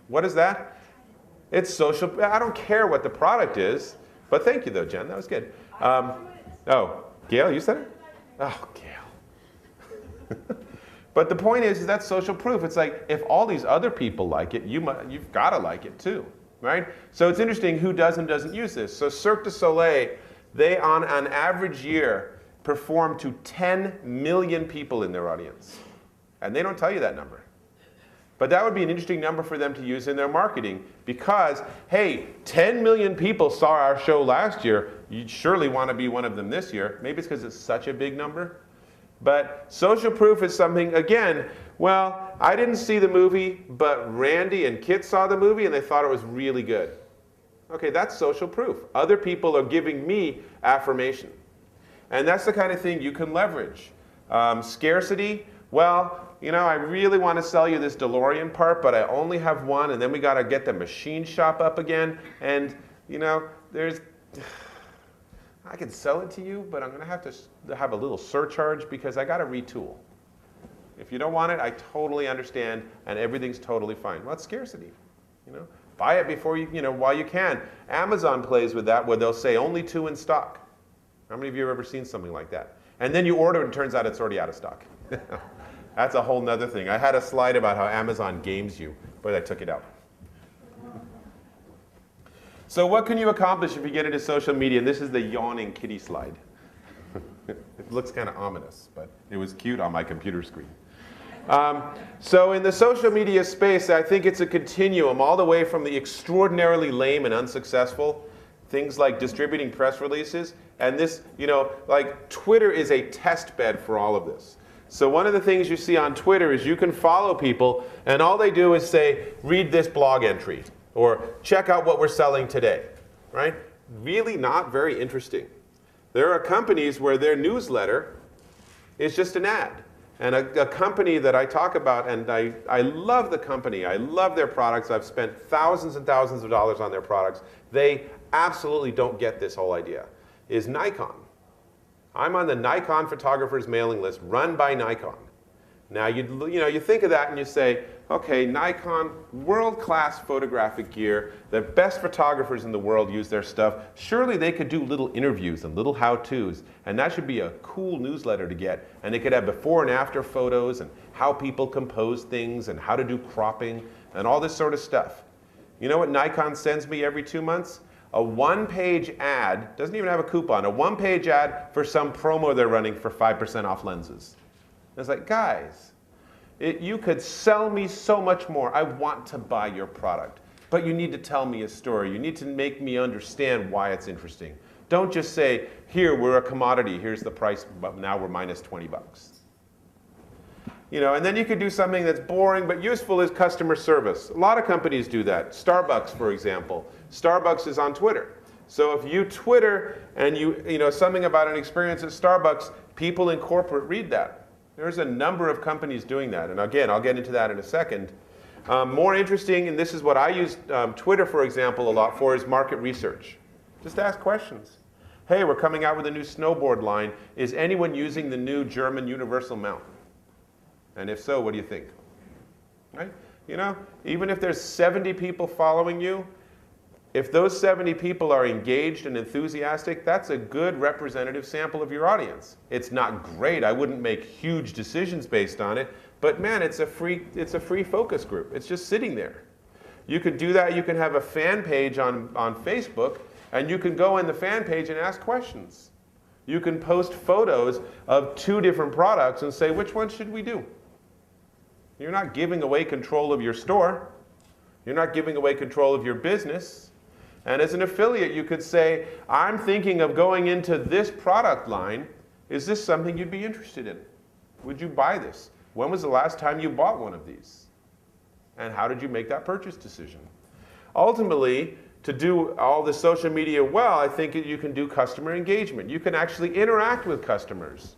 What is that? It's social. I don't care what the product is. But thank you, though, Jen. That was good. Oh, Gail, you said it? Oh, Gail. But the point is that's social proof. It's like, if all these other people like it, you've got to like it too, right? So it's interesting who does and doesn't use this. So Cirque du Soleil, they, on an average year, perform to 10 million people in their audience. And they don't tell you that number. But that would be an interesting number for them to use in their marketing because, hey, 10 million people saw our show last year. You'd surely want to be one of them this year. Maybe it's because it's such a big number. But social proof is something, again, well, I didn't see the movie, but Randy and Kit saw the movie and they thought it was really good. Okay, that's social proof. Other people are giving me affirmation. And that's the kind of thing you can leverage. Scarcity, well, you know, I really want to sell you this DeLorean part, but I only have one, and then we got to get the machine shop up again. And, you know, I can sell it to you, but I'm going to have a little surcharge because I got to retool. If you don't want it, I totally understand, and everything's totally fine. Well, it's scarcity, you know. Buy it before while you can. Amazon plays with that where they'll say only 2 in stock. How many of you have ever seen something like that? And then you order it and it turns out it's already out of stock. That's a whole nother thing. I had a slide about how Amazon games you, but I took it out. So what can you accomplish if you get into social media? And this is the yawning kitty slide. It looks kind of ominous, but it was cute on my computer screen. So in the social media space, I think it's a continuum all the way from the extraordinarily lame and unsuccessful, things like distributing press releases, and this, like Twitter is a test bed for all of this. So one of the things you see on Twitter is you can follow people, and all they do is say, read this blog entry, or check out what we're selling today, right? Really not very interesting. There are companies where their newsletter is just an ad. And a company that I talk about, and I love the company, I love their products, I've spent thousands and thousands of dollars on their products, they absolutely don't get this whole idea, is Nikon. I'm on the Nikon photographers mailing list run by Nikon. Now you think of that and you say, okay, Nikon, world-class photographic gear, the best photographers in the world use their stuff. Surely they could do little interviews and little how-tos, and that should be a cool newsletter to get. And it could have before and after photos and how people compose things and how to do cropping and all this sort of stuff. You know what Nikon sends me every 2 months? A one-page ad, doesn't even have a coupon, a one-page ad for some promo they're running for 5% off lenses. And it's like, guys, you could sell me so much more. I want to buy your product. But you need to tell me a story. You need to make me understand why it's interesting. Don't just say, here, we're a commodity. Here's the price, but now we're minus 20 bucks. And then you could do something that's boring but useful is customer service. A lot of companies do that. Starbucks, for example. Starbucks is on Twitter. So if you Twitter and something about an experience at Starbucks, people in corporate read that. There's a number of companies doing that. And again, I'll get into that in a second. More interesting, and this is what I use Twitter, for example, a lot for, is market research. Just ask questions. Hey, we're coming out with a new snowboard line. Is anyone using the new German universal mount? And if so, what do you think? Right? Even if there's 70 people following you, if those 70 people are engaged and enthusiastic, that's a good representative sample of your audience. It's not great. I wouldn't make huge decisions based on it, but man, it's a free focus group. It's just sitting there. You could do that. You can have a fan page on Facebook, and you can go in the fan page and ask questions. You can post photos of 2 different products and say, which one should we do? You're not giving away control of your store. You're not giving away control of your business. And as an affiliate, you could say, I'm thinking of going into this product line. Is this something you'd be interested in? Would you buy this? When was the last time you bought one of these? And how did you make that purchase decision? Ultimately, to do all the social media well, I think you can do customer engagement. You can actually interact with customers.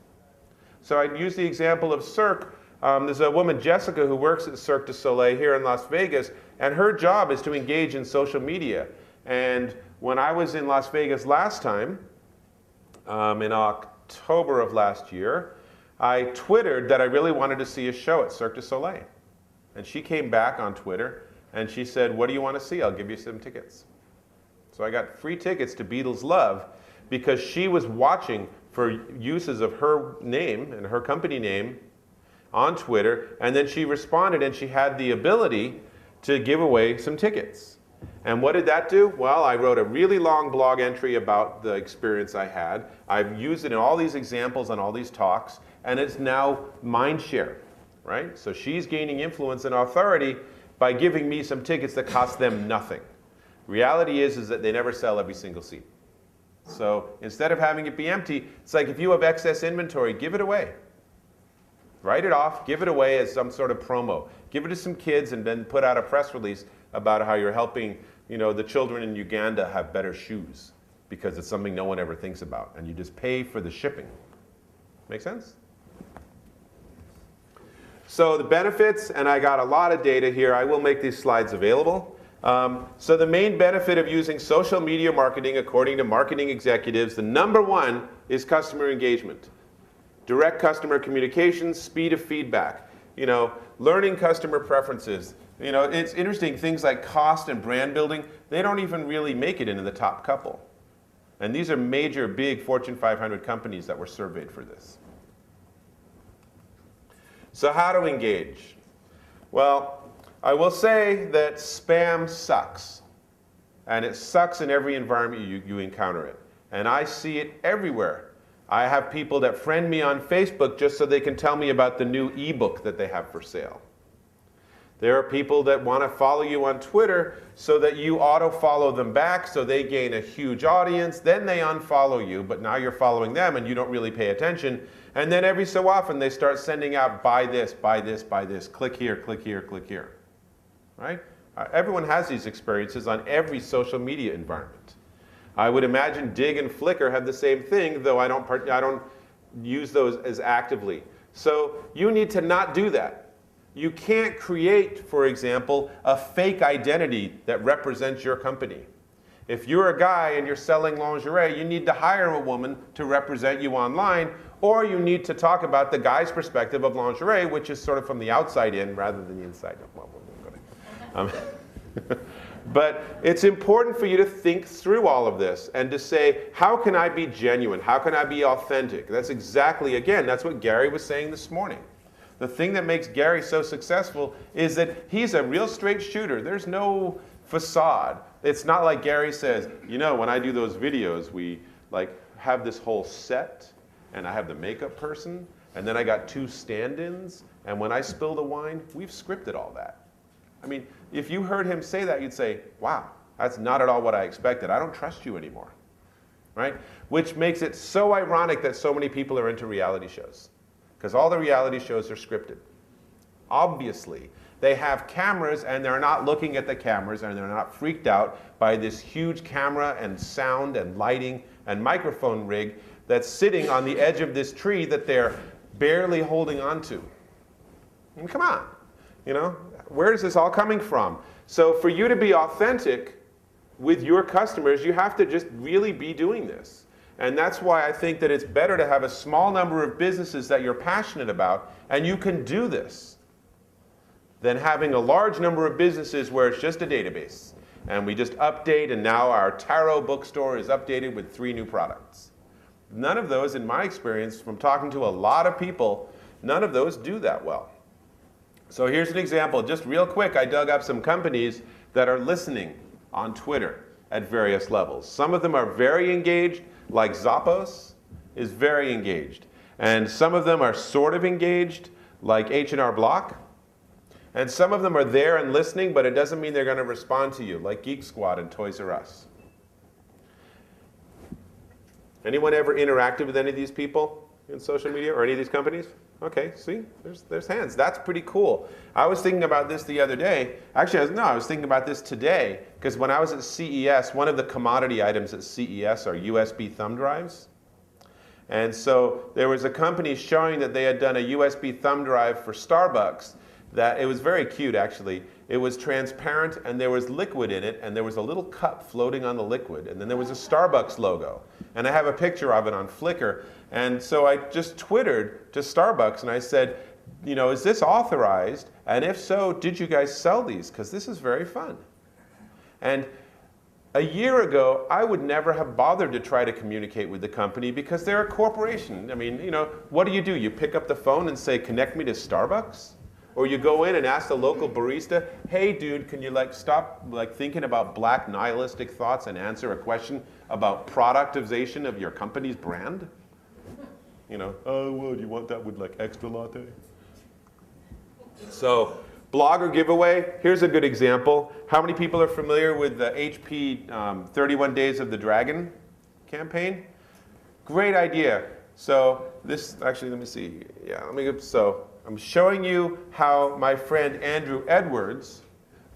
So I use the example of Cirque. There's a woman, Jessica, who works at Cirque du Soleil here in Las Vegas, and her job is to engage in social media. And when I was in Las Vegas last time, in October of last year, I Twittered that I really wanted to see a show at Cirque du Soleil. And she came back on Twitter, and she said, what do you want to see? I'll give you some tickets. So I got free tickets to Beatles Love because she was watching for uses of her name and her company name on Twitter, and then she responded, and she had the ability to give away some tickets. And what did that do? Well, I wrote a really long blog entry about the experience I had. I've used it in all these examples and all these talks, and it's now mind share, right? So she's gaining influence and authority by giving me some tickets that cost them nothing. Reality is that they never sell every single seat. So instead of having it be empty, it's like if you have excess inventory, give it away. Write it off, give it away as some sort of promo. Give it to some kids and then put out a press release about how you're helping the children in Uganda have better shoes because it's something no one ever thinks about. And you just pay for the shipping. Make sense? So the benefits, and I got a lot of data here. I will make these slides available. So the main benefit of using social media marketing, according to marketing executives, the number 1 is customer engagement. Direct customer communication, speed of feedback, learning customer preferences. It's interesting, things like cost and brand building, they don't even really make it into the top couple. And these are major, big Fortune 500 companies that were surveyed for this. So how to engage? Well, I will say that spam sucks. And it sucks in every environment you encounter it. And I see it everywhere. I have people that friend me on Facebook just so they can tell me about the new ebook that they have for sale. There are people that want to follow you on Twitter so that you auto-follow them back so they gain a huge audience. Then they unfollow you, but now you're following them and you don't really pay attention. And then every so often they start sending out, buy this, buy this, buy this, click here, click here, click here. Right? Everyone has these experiences on every social media environment. I would imagine Dig and Flickr have the same thing, though I don't use those as actively. So you need to not do that. You can't create, for example, a fake identity that represents your company. If you're a guy and you're selling lingerie, you need to hire a woman to represent you online, or you need to talk about the guy's perspective of lingerie, which is sort of from the outside in rather than the inside. Well, but it's important for you to think through all of this and to say, how can I be genuine? How can I be authentic? That's exactly, again, that's what Gary was saying this morning. The thing that makes Gary so successful is that he's a real straight shooter. There's no facade. It's not like Gary says, you know, when I do those videos, we like have this whole set, and I have the makeup person, and then I got 2 stand-ins, and when I spill the wine, we've scripted all that. I mean, if you heard him say that, you'd say, wow, that's not at all what I expected. I don't trust you anymore, right? Which makes it so ironic that so many people are into reality shows. Because all the reality shows are scripted. Obviously, they have cameras and they're not looking at the cameras and they're not freaked out by this huge camera and sound and lighting and microphone rig that's sitting on the edge of this tree that they're barely holding on to. I mean, come on, you know, where is this all coming from? So for you to be authentic with your customers, you have to just really be doing this. And that's why I think that it's better to have a small number of businesses that you're passionate about, and you can do this, than having a large number of businesses where it's just a database. And we just update, and now our tarot bookstore is updated with 3 new products. None of those, in my experience, from talking to a lot of people, none of those do that well. So here's an example. Just real quick, I dug up some companies that are listening on Twitter at various levels. Some of them are very engaged, like Zappos is very engaged. And some of them are sort of engaged, like H&R Block. And some of them are there and listening, but it doesn't mean they're going to respond to you, like Geek Squad and Toys R Us. Anyone ever interacted with any of these people in social media or any of these companies? Okay, see, there's hands. That's pretty cool. I was thinking about this the other day. Actually, I was thinking about this today, because when I was at CES, one of the commodity items at CES are USB thumb drives. And so there was a company showing that they had done a USB thumb drive for Starbucks. That it was very cute, actually. It was transparent, and there was liquid in it, and there was a little cup floating on the liquid, and then there was a Starbucks logo. And I have a picture of it on Flickr. And so I just Twittered to Starbucks, and I said, you know, is this authorized? And if so, did you guys sell these? Because this is very fun. And a year ago, I would never have bothered to try to communicate with the company because they're a corporation. I mean, you know, what do? You pick up the phone and say, connect me to Starbucks? Or you go in and ask the local barista, hey dude, can you stop thinking about black nihilistic thoughts and answer a question about productization of your company's brand? You know, oh, well, do you want that with extra latte? So, blogger giveaway, here's a good example. How many people are familiar with the HP 31 Days of the Dragon campaign? Great idea. So this, actually, let me see. Yeah, so I'm showing you how my friend Andrew Edwards,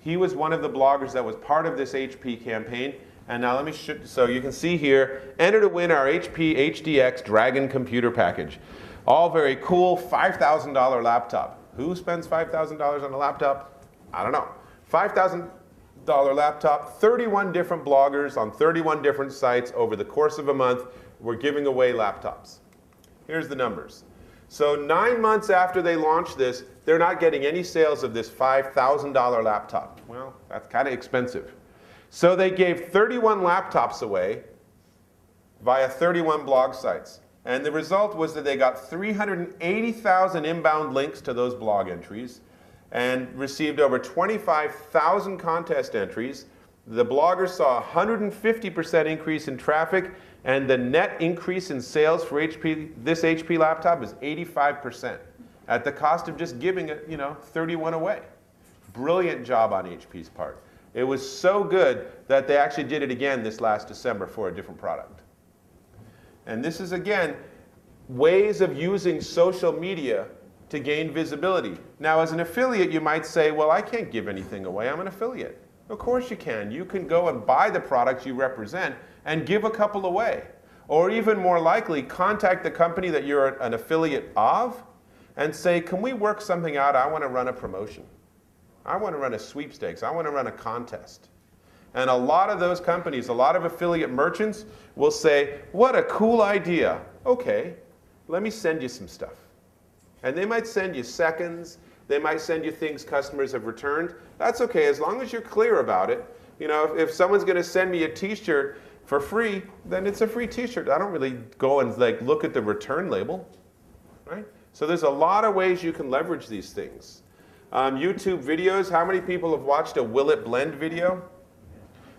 he was one of the bloggers that was part of this HP campaign. And now let me so you can see here, enter to win our HP HDX Dragon computer package. All very cool, $5,000 laptop. Who spends $5,000 on a laptop? I don't know. $5,000 laptop, 31 different bloggers on 31 different sites over the course of a month. We're giving away laptops. Here's the numbers. So 9 months after they launched this, they're not getting any sales of this $5,000 laptop. Well, that's kind of expensive. So they gave 31 laptops away via 31 blog sites. And the result was that they got 380,000 inbound links to those blog entries and received over 25,000 contest entries The bloggers saw a 150% increase in traffic, and the net increase in sales for this HP laptop is 85%, at the cost of just giving it, 31 away. Brilliant job on HP's part. It was so good that they actually did it again this last December for a different product. And this is, again, ways of using social media to gain visibility. Now, as an affiliate, you might say, well, I can't give anything away. I'm an affiliate. Of course you can. You can go and buy the products you represent and give a couple away. Or even more likely, contact the company that you're an affiliate of and say, can we work something out? I want to run a promotion. I want to run a sweepstakes. I want to run a contest. And a lot of those companies, a lot of affiliate merchants will say, what a cool idea. Okay, let me send you some stuff. And they might send you seconds. They might send you things customers have returned. That's okay, as long as you're clear about it. If someone's going to send me a t-shirt for free, then it's a free t-shirt. I don't really go and look at the return label, right? So there's a lot of ways you can leverage these things. YouTube videos, how many people have watched a Will It Blend video?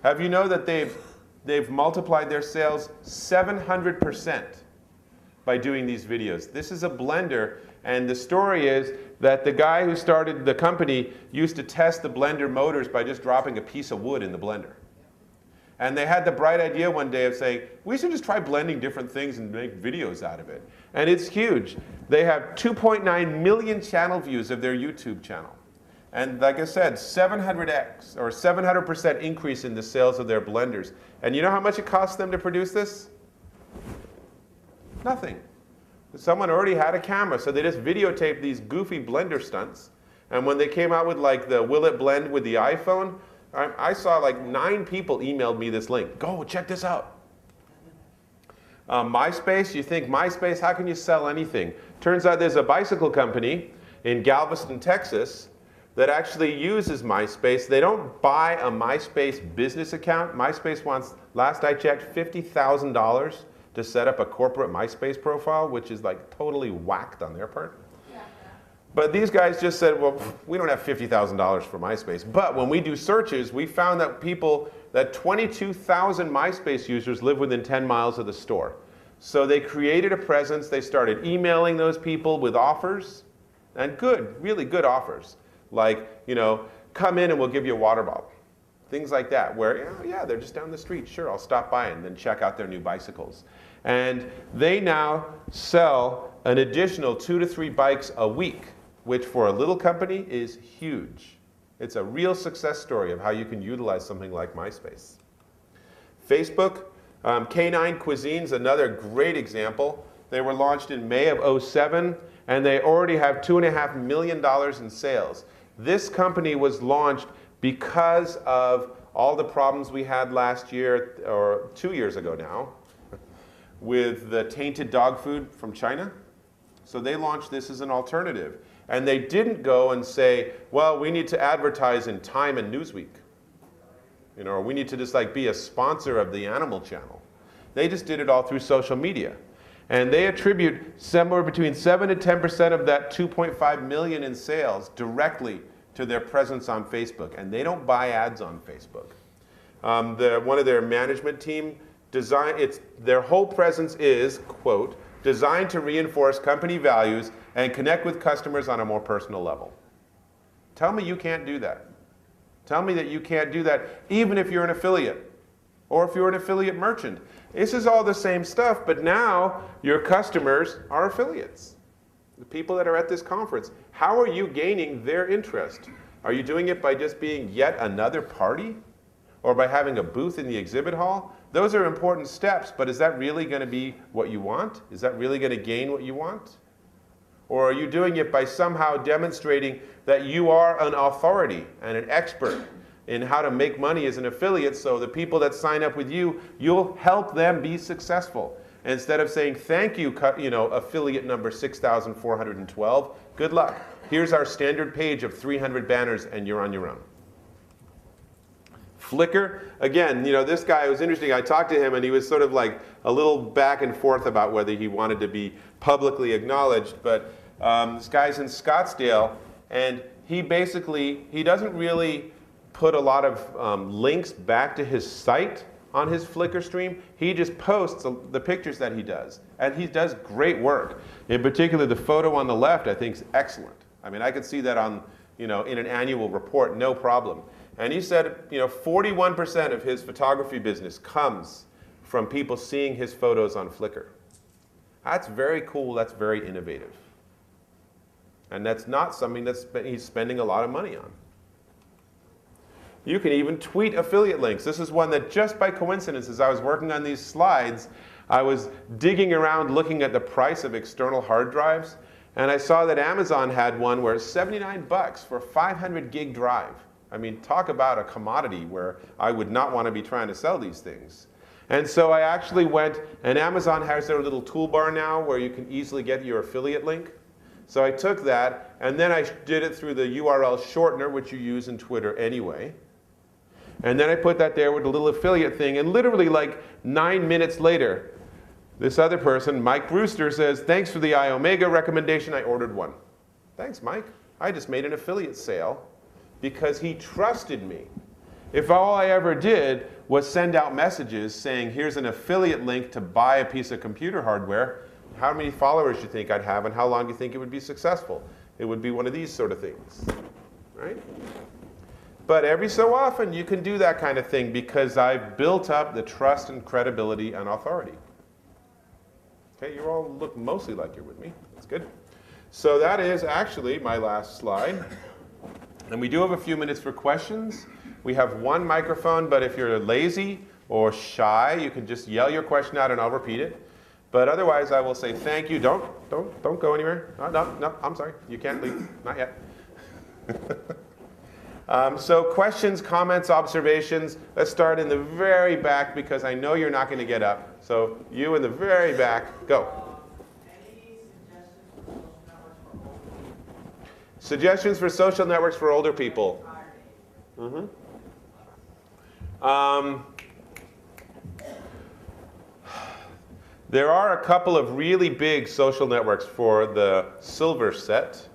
Have you know that they've multiplied their sales 700% by doing these videos? This is a blender, and the story is that the guy who started the company used to test the blender motors by just dropping a piece of wood in the blender. And they had the bright idea one day of saying, we should just try blending different things and make videos out of it. And it's huge. They have 2.9 million channel views of their YouTube channel. And like I said, 700x or 700% increase in the sales of their blenders. And you know how much it costs them to produce this? Nothing. Someone already had a camera, so they just videotaped these goofy blender stunts. And when they came out with the Will It Blend with the iPhone, I saw 9 people emailed me this link. Go, check this out. MySpace, you think MySpace, how can you sell anything? Turns out there's a bicycle company in Galveston, Texas, that actually uses MySpace. They don't buy a MySpace business account. MySpace wants, last I checked, $50,000 to set up a corporate MySpace profile, which is totally whacked on their part. But these guys just said, well, we don't have $50,000 for MySpace. But when we do searches, we found that 22,000 MySpace users live within 10 miles of the store. So they created a presence. They started emailing those people with offers, and really good offers. Come in and we'll give you a water bottle. Things like that, where, yeah, they're just down the street. Sure, I'll stop by and then check out their new bicycles. And they now sell an additional 2 to 3 bikes a week, which for a little company is huge. It's a real success story of how you can utilize something like MySpace. Facebook, Canine Cuisine's another great example. They were launched in May of '07, and they already have $2.5 million in sales. This company was launched because of all the problems we had last year, or 2 years ago now, with the tainted dog food from China. So they launched this as an alternative. And they didn't go and say, well, we need to advertise in Time and Newsweek. Or we need to just be a sponsor of the Animal Channel. They just did it all through social media. And they attribute somewhere between 7 to 10% of that 2.5 million in sales directly to their presence on Facebook. And they don't buy ads on Facebook. One of their management team, their whole presence is, quote, designed to reinforce company values and connect with customers on a more personal level. Tell me you can't do that. Tell me that you can't do that even if you're an affiliate or if you're an affiliate merchant. This is all the same stuff, but now your customers are affiliates. The people that are at this conference, how are you gaining their interest? Are you doing it by just being yet another party? Or by having a booth in the exhibit hall? Those are important steps, but is that really going to be what you want? Is that really going to gain what you want? Or are you doing it by somehow demonstrating that you are an authority and an expert in how to make money as an affiliate, so the people that sign up with you, you'll help them be successful. Instead of saying, thank you, affiliate number 6,412, good luck. Here's our standard page of 300 banners and you're on your own. Flickr, again, this guy was interesting. I talked to him and he was sort of a little back and forth about whether he wanted to be publicly acknowledged, but this guy's in Scottsdale, and he doesn't really put a lot of links back to his site on his Flickr stream. He just posts the pictures that he does. And he does great work. In particular, the photo on the left, I think, is excellent. I mean, I could see that on, in an annual report, no problem. And he said, 41% of his photography business comes from people seeing his photos on Flickr. That's very cool. That's very innovative. And that's not something that he's spending a lot of money on. You can even tweet affiliate links. This is one that just by coincidence, as I was working on these slides, I was digging around looking at the price of external hard drives, and I saw that Amazon had one where it's $79 for a 500 gig drive. I mean, talk about a commodity where I would not want to be trying to sell these things. And so I actually went, and Amazon has their little toolbar now where you can easily get your affiliate link. So I took that, and then I did it through the URL shortener, which you use in Twitter anyway. And then I put that there with a little affiliate thing, and literally like 9 minutes later, this other person, Mike Brewster, says, thanks for the iOmega recommendation, I ordered one. Thanks, Mike. I just made an affiliate sale because he trusted me. If all I ever did was send out messages saying, here's an affiliate link to buy a piece of computer hardware, how many followers do you think I'd have and how long do you think it would be successful? It would be one of these sort of things, right? But every so often you can do that kind of thing because I've built up the trust and credibility and authority. Okay, you all look mostly like you're with me. That's good. So that is actually my last slide. And we do have a few minutes for questions. We have one microphone, but if you're lazy or shy, you can just yell your question out and I'll repeat it. But otherwise, I will say thank you. Don't go anywhere. No, I'm sorry. You can't leave. Not yet. So questions, comments, observations. Let's start in the very back because I know you're not going to get up. So you in the very back, go. Any Suggestions for social networks for older people? Mm-hmm. There are a couple of really big social networks for the silver set.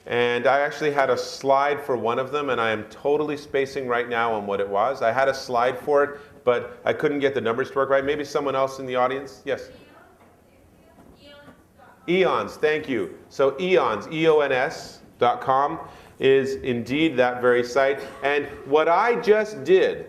And I actually had a slide for one of them, and I am totally spacing right now on what it was. I had a slide for it, but I couldn't get the numbers to work right. Maybe someone else in the audience? Yes? Eons, thank you. So Eons, EONS.com is indeed that very site. And what I just did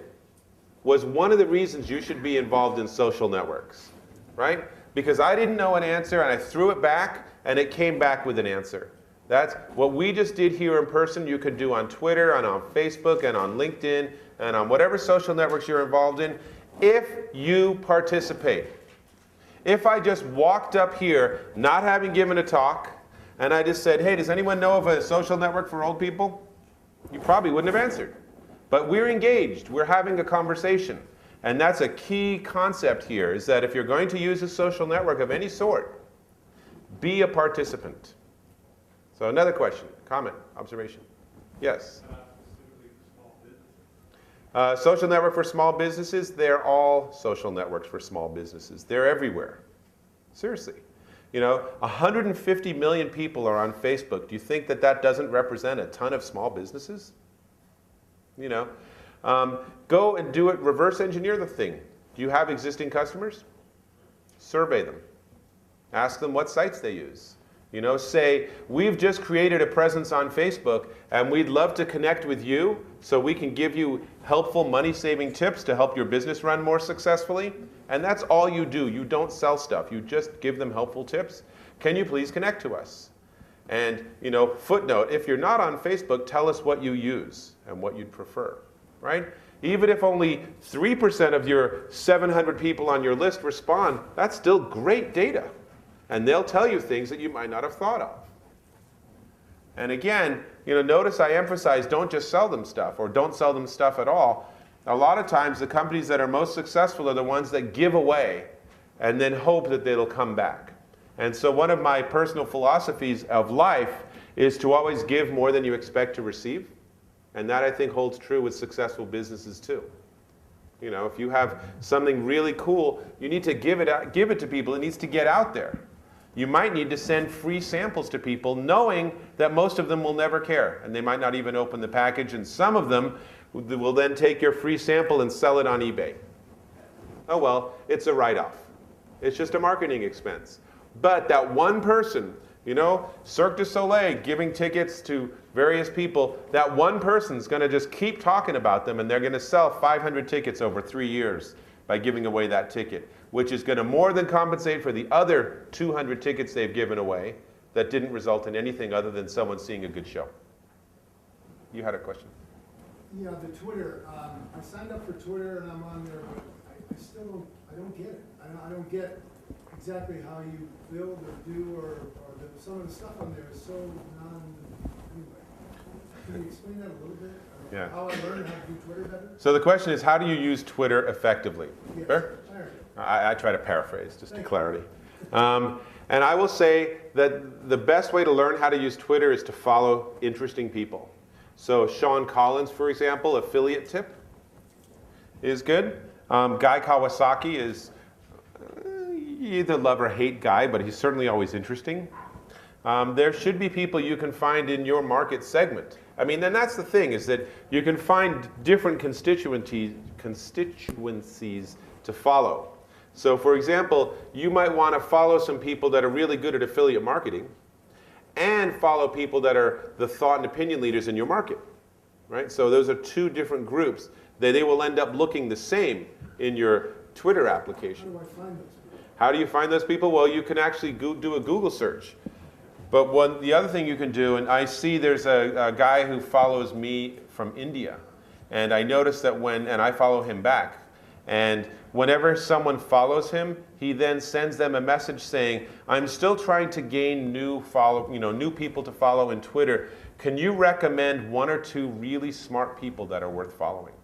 was one of the reasons you should be involved in social networks, right? Because I didn't know an answer, and I threw it back, and it came back with an answer. That's what we just did here in person. You could do on Twitter and on Facebook and on LinkedIn and on whatever social networks you're involved in if you participate. If I just walked up here not having given a talk and I just said, hey, does anyone know of a social network for old people? You probably wouldn't have answered. But we're engaged. We're having a conversation. And that's a key concept here is that if you're going to use a social network of any sort, be a participant. So another question, comment, observation. Yes? Specifically for small businesses. Social network for small businesses, they're all social networks for small businesses. They're everywhere. Seriously. 150 million people are on Facebook. Do you think that that doesn't represent a ton of small businesses? Go and do it, reverse engineer the thing. Do you have existing customers? Survey them. Ask them what sites they use. Say, we've just created a presence on Facebook and we'd love to connect with you so we can give you helpful money-saving tips to help your business run more successfully. And that's all you do. You don't sell stuff. You just give them helpful tips. Can you please connect to us? And, footnote, if you're not on Facebook, tell us what you use and what you'd prefer, right? Even if only 3% of your 700 people on your list respond, that's still great data. And they'll tell you things that you might not have thought of. And again, notice I emphasize don't just sell them stuff or don't sell them stuff at all. A lot of times the companies that are most successful are the ones that give away and then hope that they'll come back. And so one of my personal philosophies of life is to always give more than you expect to receive. And that I think holds true with successful businesses too. If you have something really cool, you need to give it to people. It needs to get out there. You might need to send free samples to people knowing that most of them will never care and they might not even open the package, and some of them will then take your free sample and sell it on eBay. Oh well, it's a write-off. It's just a marketing expense. But that one person, you know, Cirque du Soleil giving tickets to various people, that one person's going to just keep talking about them, and they're going to sell 500 tickets over 3 years by giving away that ticket, which is going to more than compensate for the other 200 tickets they've given away that didn't result in anything other than someone seeing a good show. You had a question? Yeah, the Twitter. I signed up for Twitter and I'm on there, but I still don't get it. I don't get exactly how you build or do or some of the stuff on there is so anyway. Can you explain that a little bit? Yeah. How I learned how to do Twitter better? So the question is, how do you use Twitter effectively? Yes. Fair? I heard it. I try to paraphrase, just to Thank you. clarity. And I will say that the best way to learn how to use Twitter is to follow interesting people. So Sean Collins, for example, affiliate tip is good. Guy Kawasaki is you either love or hate Guy, but he's certainly always interesting. There should be people you can find in your market segment. I mean, and that's the thing, is that you can find different constituencies to follow. So for example, you might want to follow some people that are really good at affiliate marketing and follow people that are the thought and opinion leaders in your market, right? So those are two different groups. They will end up looking the same in your Twitter How application. do I find those people? How do you find those people? Well, you can actually do a Google search. But the other thing you can do, and I see there's a guy who follows me from India, and I noticed that and I follow him back, and whenever someone follows him, he then sends them a message saying, I'm still trying to gain new people to follow in Twitter. Can you recommend one or two really smart people that are worth following?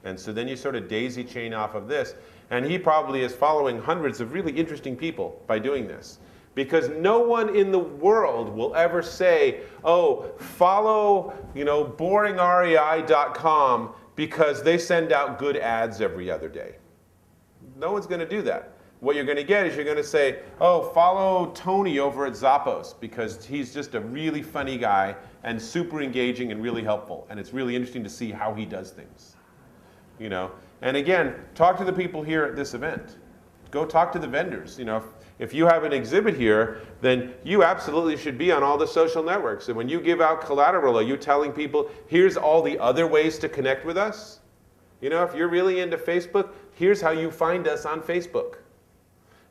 And so then you sort of daisy chain off of this. And he probably is following hundreds of really interesting people by doing this. Because no one in the world will ever say, oh, follow boringrei.com because they send out good ads every other day. No one's going to do that. What you're going to get is you're going to say, oh, follow Tony over at Zappos because he's just a really funny guy and super engaging and really helpful. And it's really interesting to see how he does things. You know, and again, talk to the people here at this event. Go talk to the vendors. You know, if you have an exhibit here, then you absolutely should be on all the social networks. And when you give out collateral, are you telling people, here's all the other ways to connect with us? You know, if you're really into Facebook, here's how you find us on Facebook.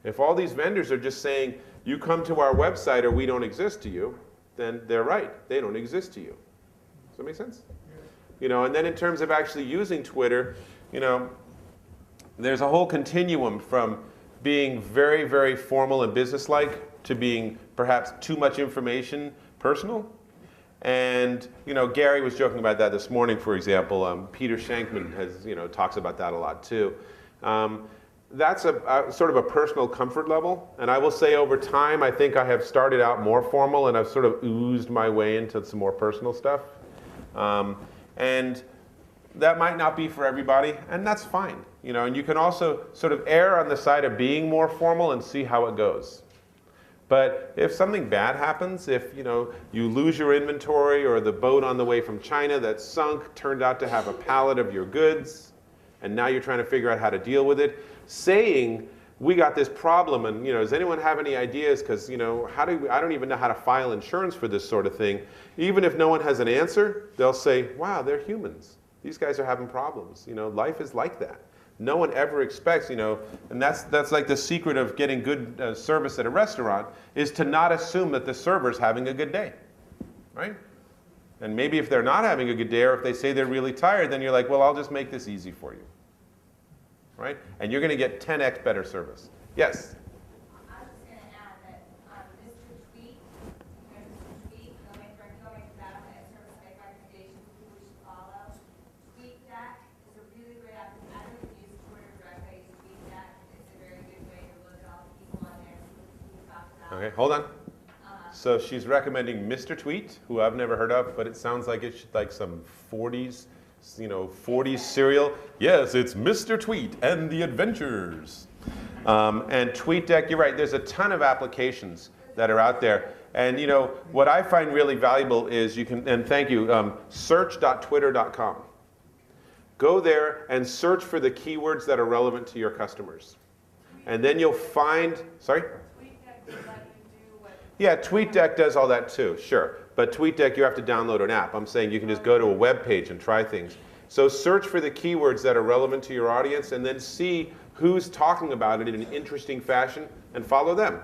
If all these vendors are just saying, you come to our website or we don't exist to you, then they're right. They don't exist to you. Does that make sense? You know, and then in terms of actually using Twitter, you know, there's a whole continuum from being very, very formal and businesslike to being perhaps too much information personal. And, you know, Gary was joking about that this morning, for example. Peter Shankman has, talks about that a lot too. That's a sort of a personal comfort level. And I will say over time, I think I have started out more formal and I've sort of oozed my way into some more personal stuff. And that might not be for everybody, and that's fine. You know, and you can also sort of err on the side of being more formal and see how it goes. But if something bad happens, if you lose your inventory or the boat on the way from China that sunk turned out to have a pallet of your goods, and now you're trying to figure out how to deal with it, saying, we got this problem, and does anyone have any ideas? Because I don't even know how to file insurance for this sort of thing. Even if no one has an answer, they'll say, wow, they're humans. These guys are having problems. Life is like that. No one ever expects, and that's like the secret of getting good service at a restaurant, is to not assume that the server's having a good day, right? And maybe if they're not having a good day, or if they say they're really tired, then you're like, well, I'll just make this easy for you, right? And you're going to get 10x better service. Yes? I was just going to add that Mr. Tweet, going to that and service make recommendations of who we should follow. TweetDeck is a really great app. I don't even use Twitter directly. I use TweetDeck. It's a very good way to look at all the people on there who talk about. Okay, hold on. So she's recommending Mr. Tweet, who I've never heard of, but it sounds like it's like some 40s cereal. Yes, it's Mr. Tweet and the Adventures. And TweetDeck, you're right, there's a ton of applications that are out there. And you know, what I find really valuable is you can, and thank you, search.twitter.com. Go there and search for the keywords that are relevant to your customers. And then you'll find, sorry? TweetDeck will let you do what? Yeah, TweetDeck does all that too, sure. But TweetDeck, you have to download an app. I'm saying you can just go to a web page and try things. So search for the keywords that are relevant to your audience and then see who's talking about it in an interesting fashion and follow them.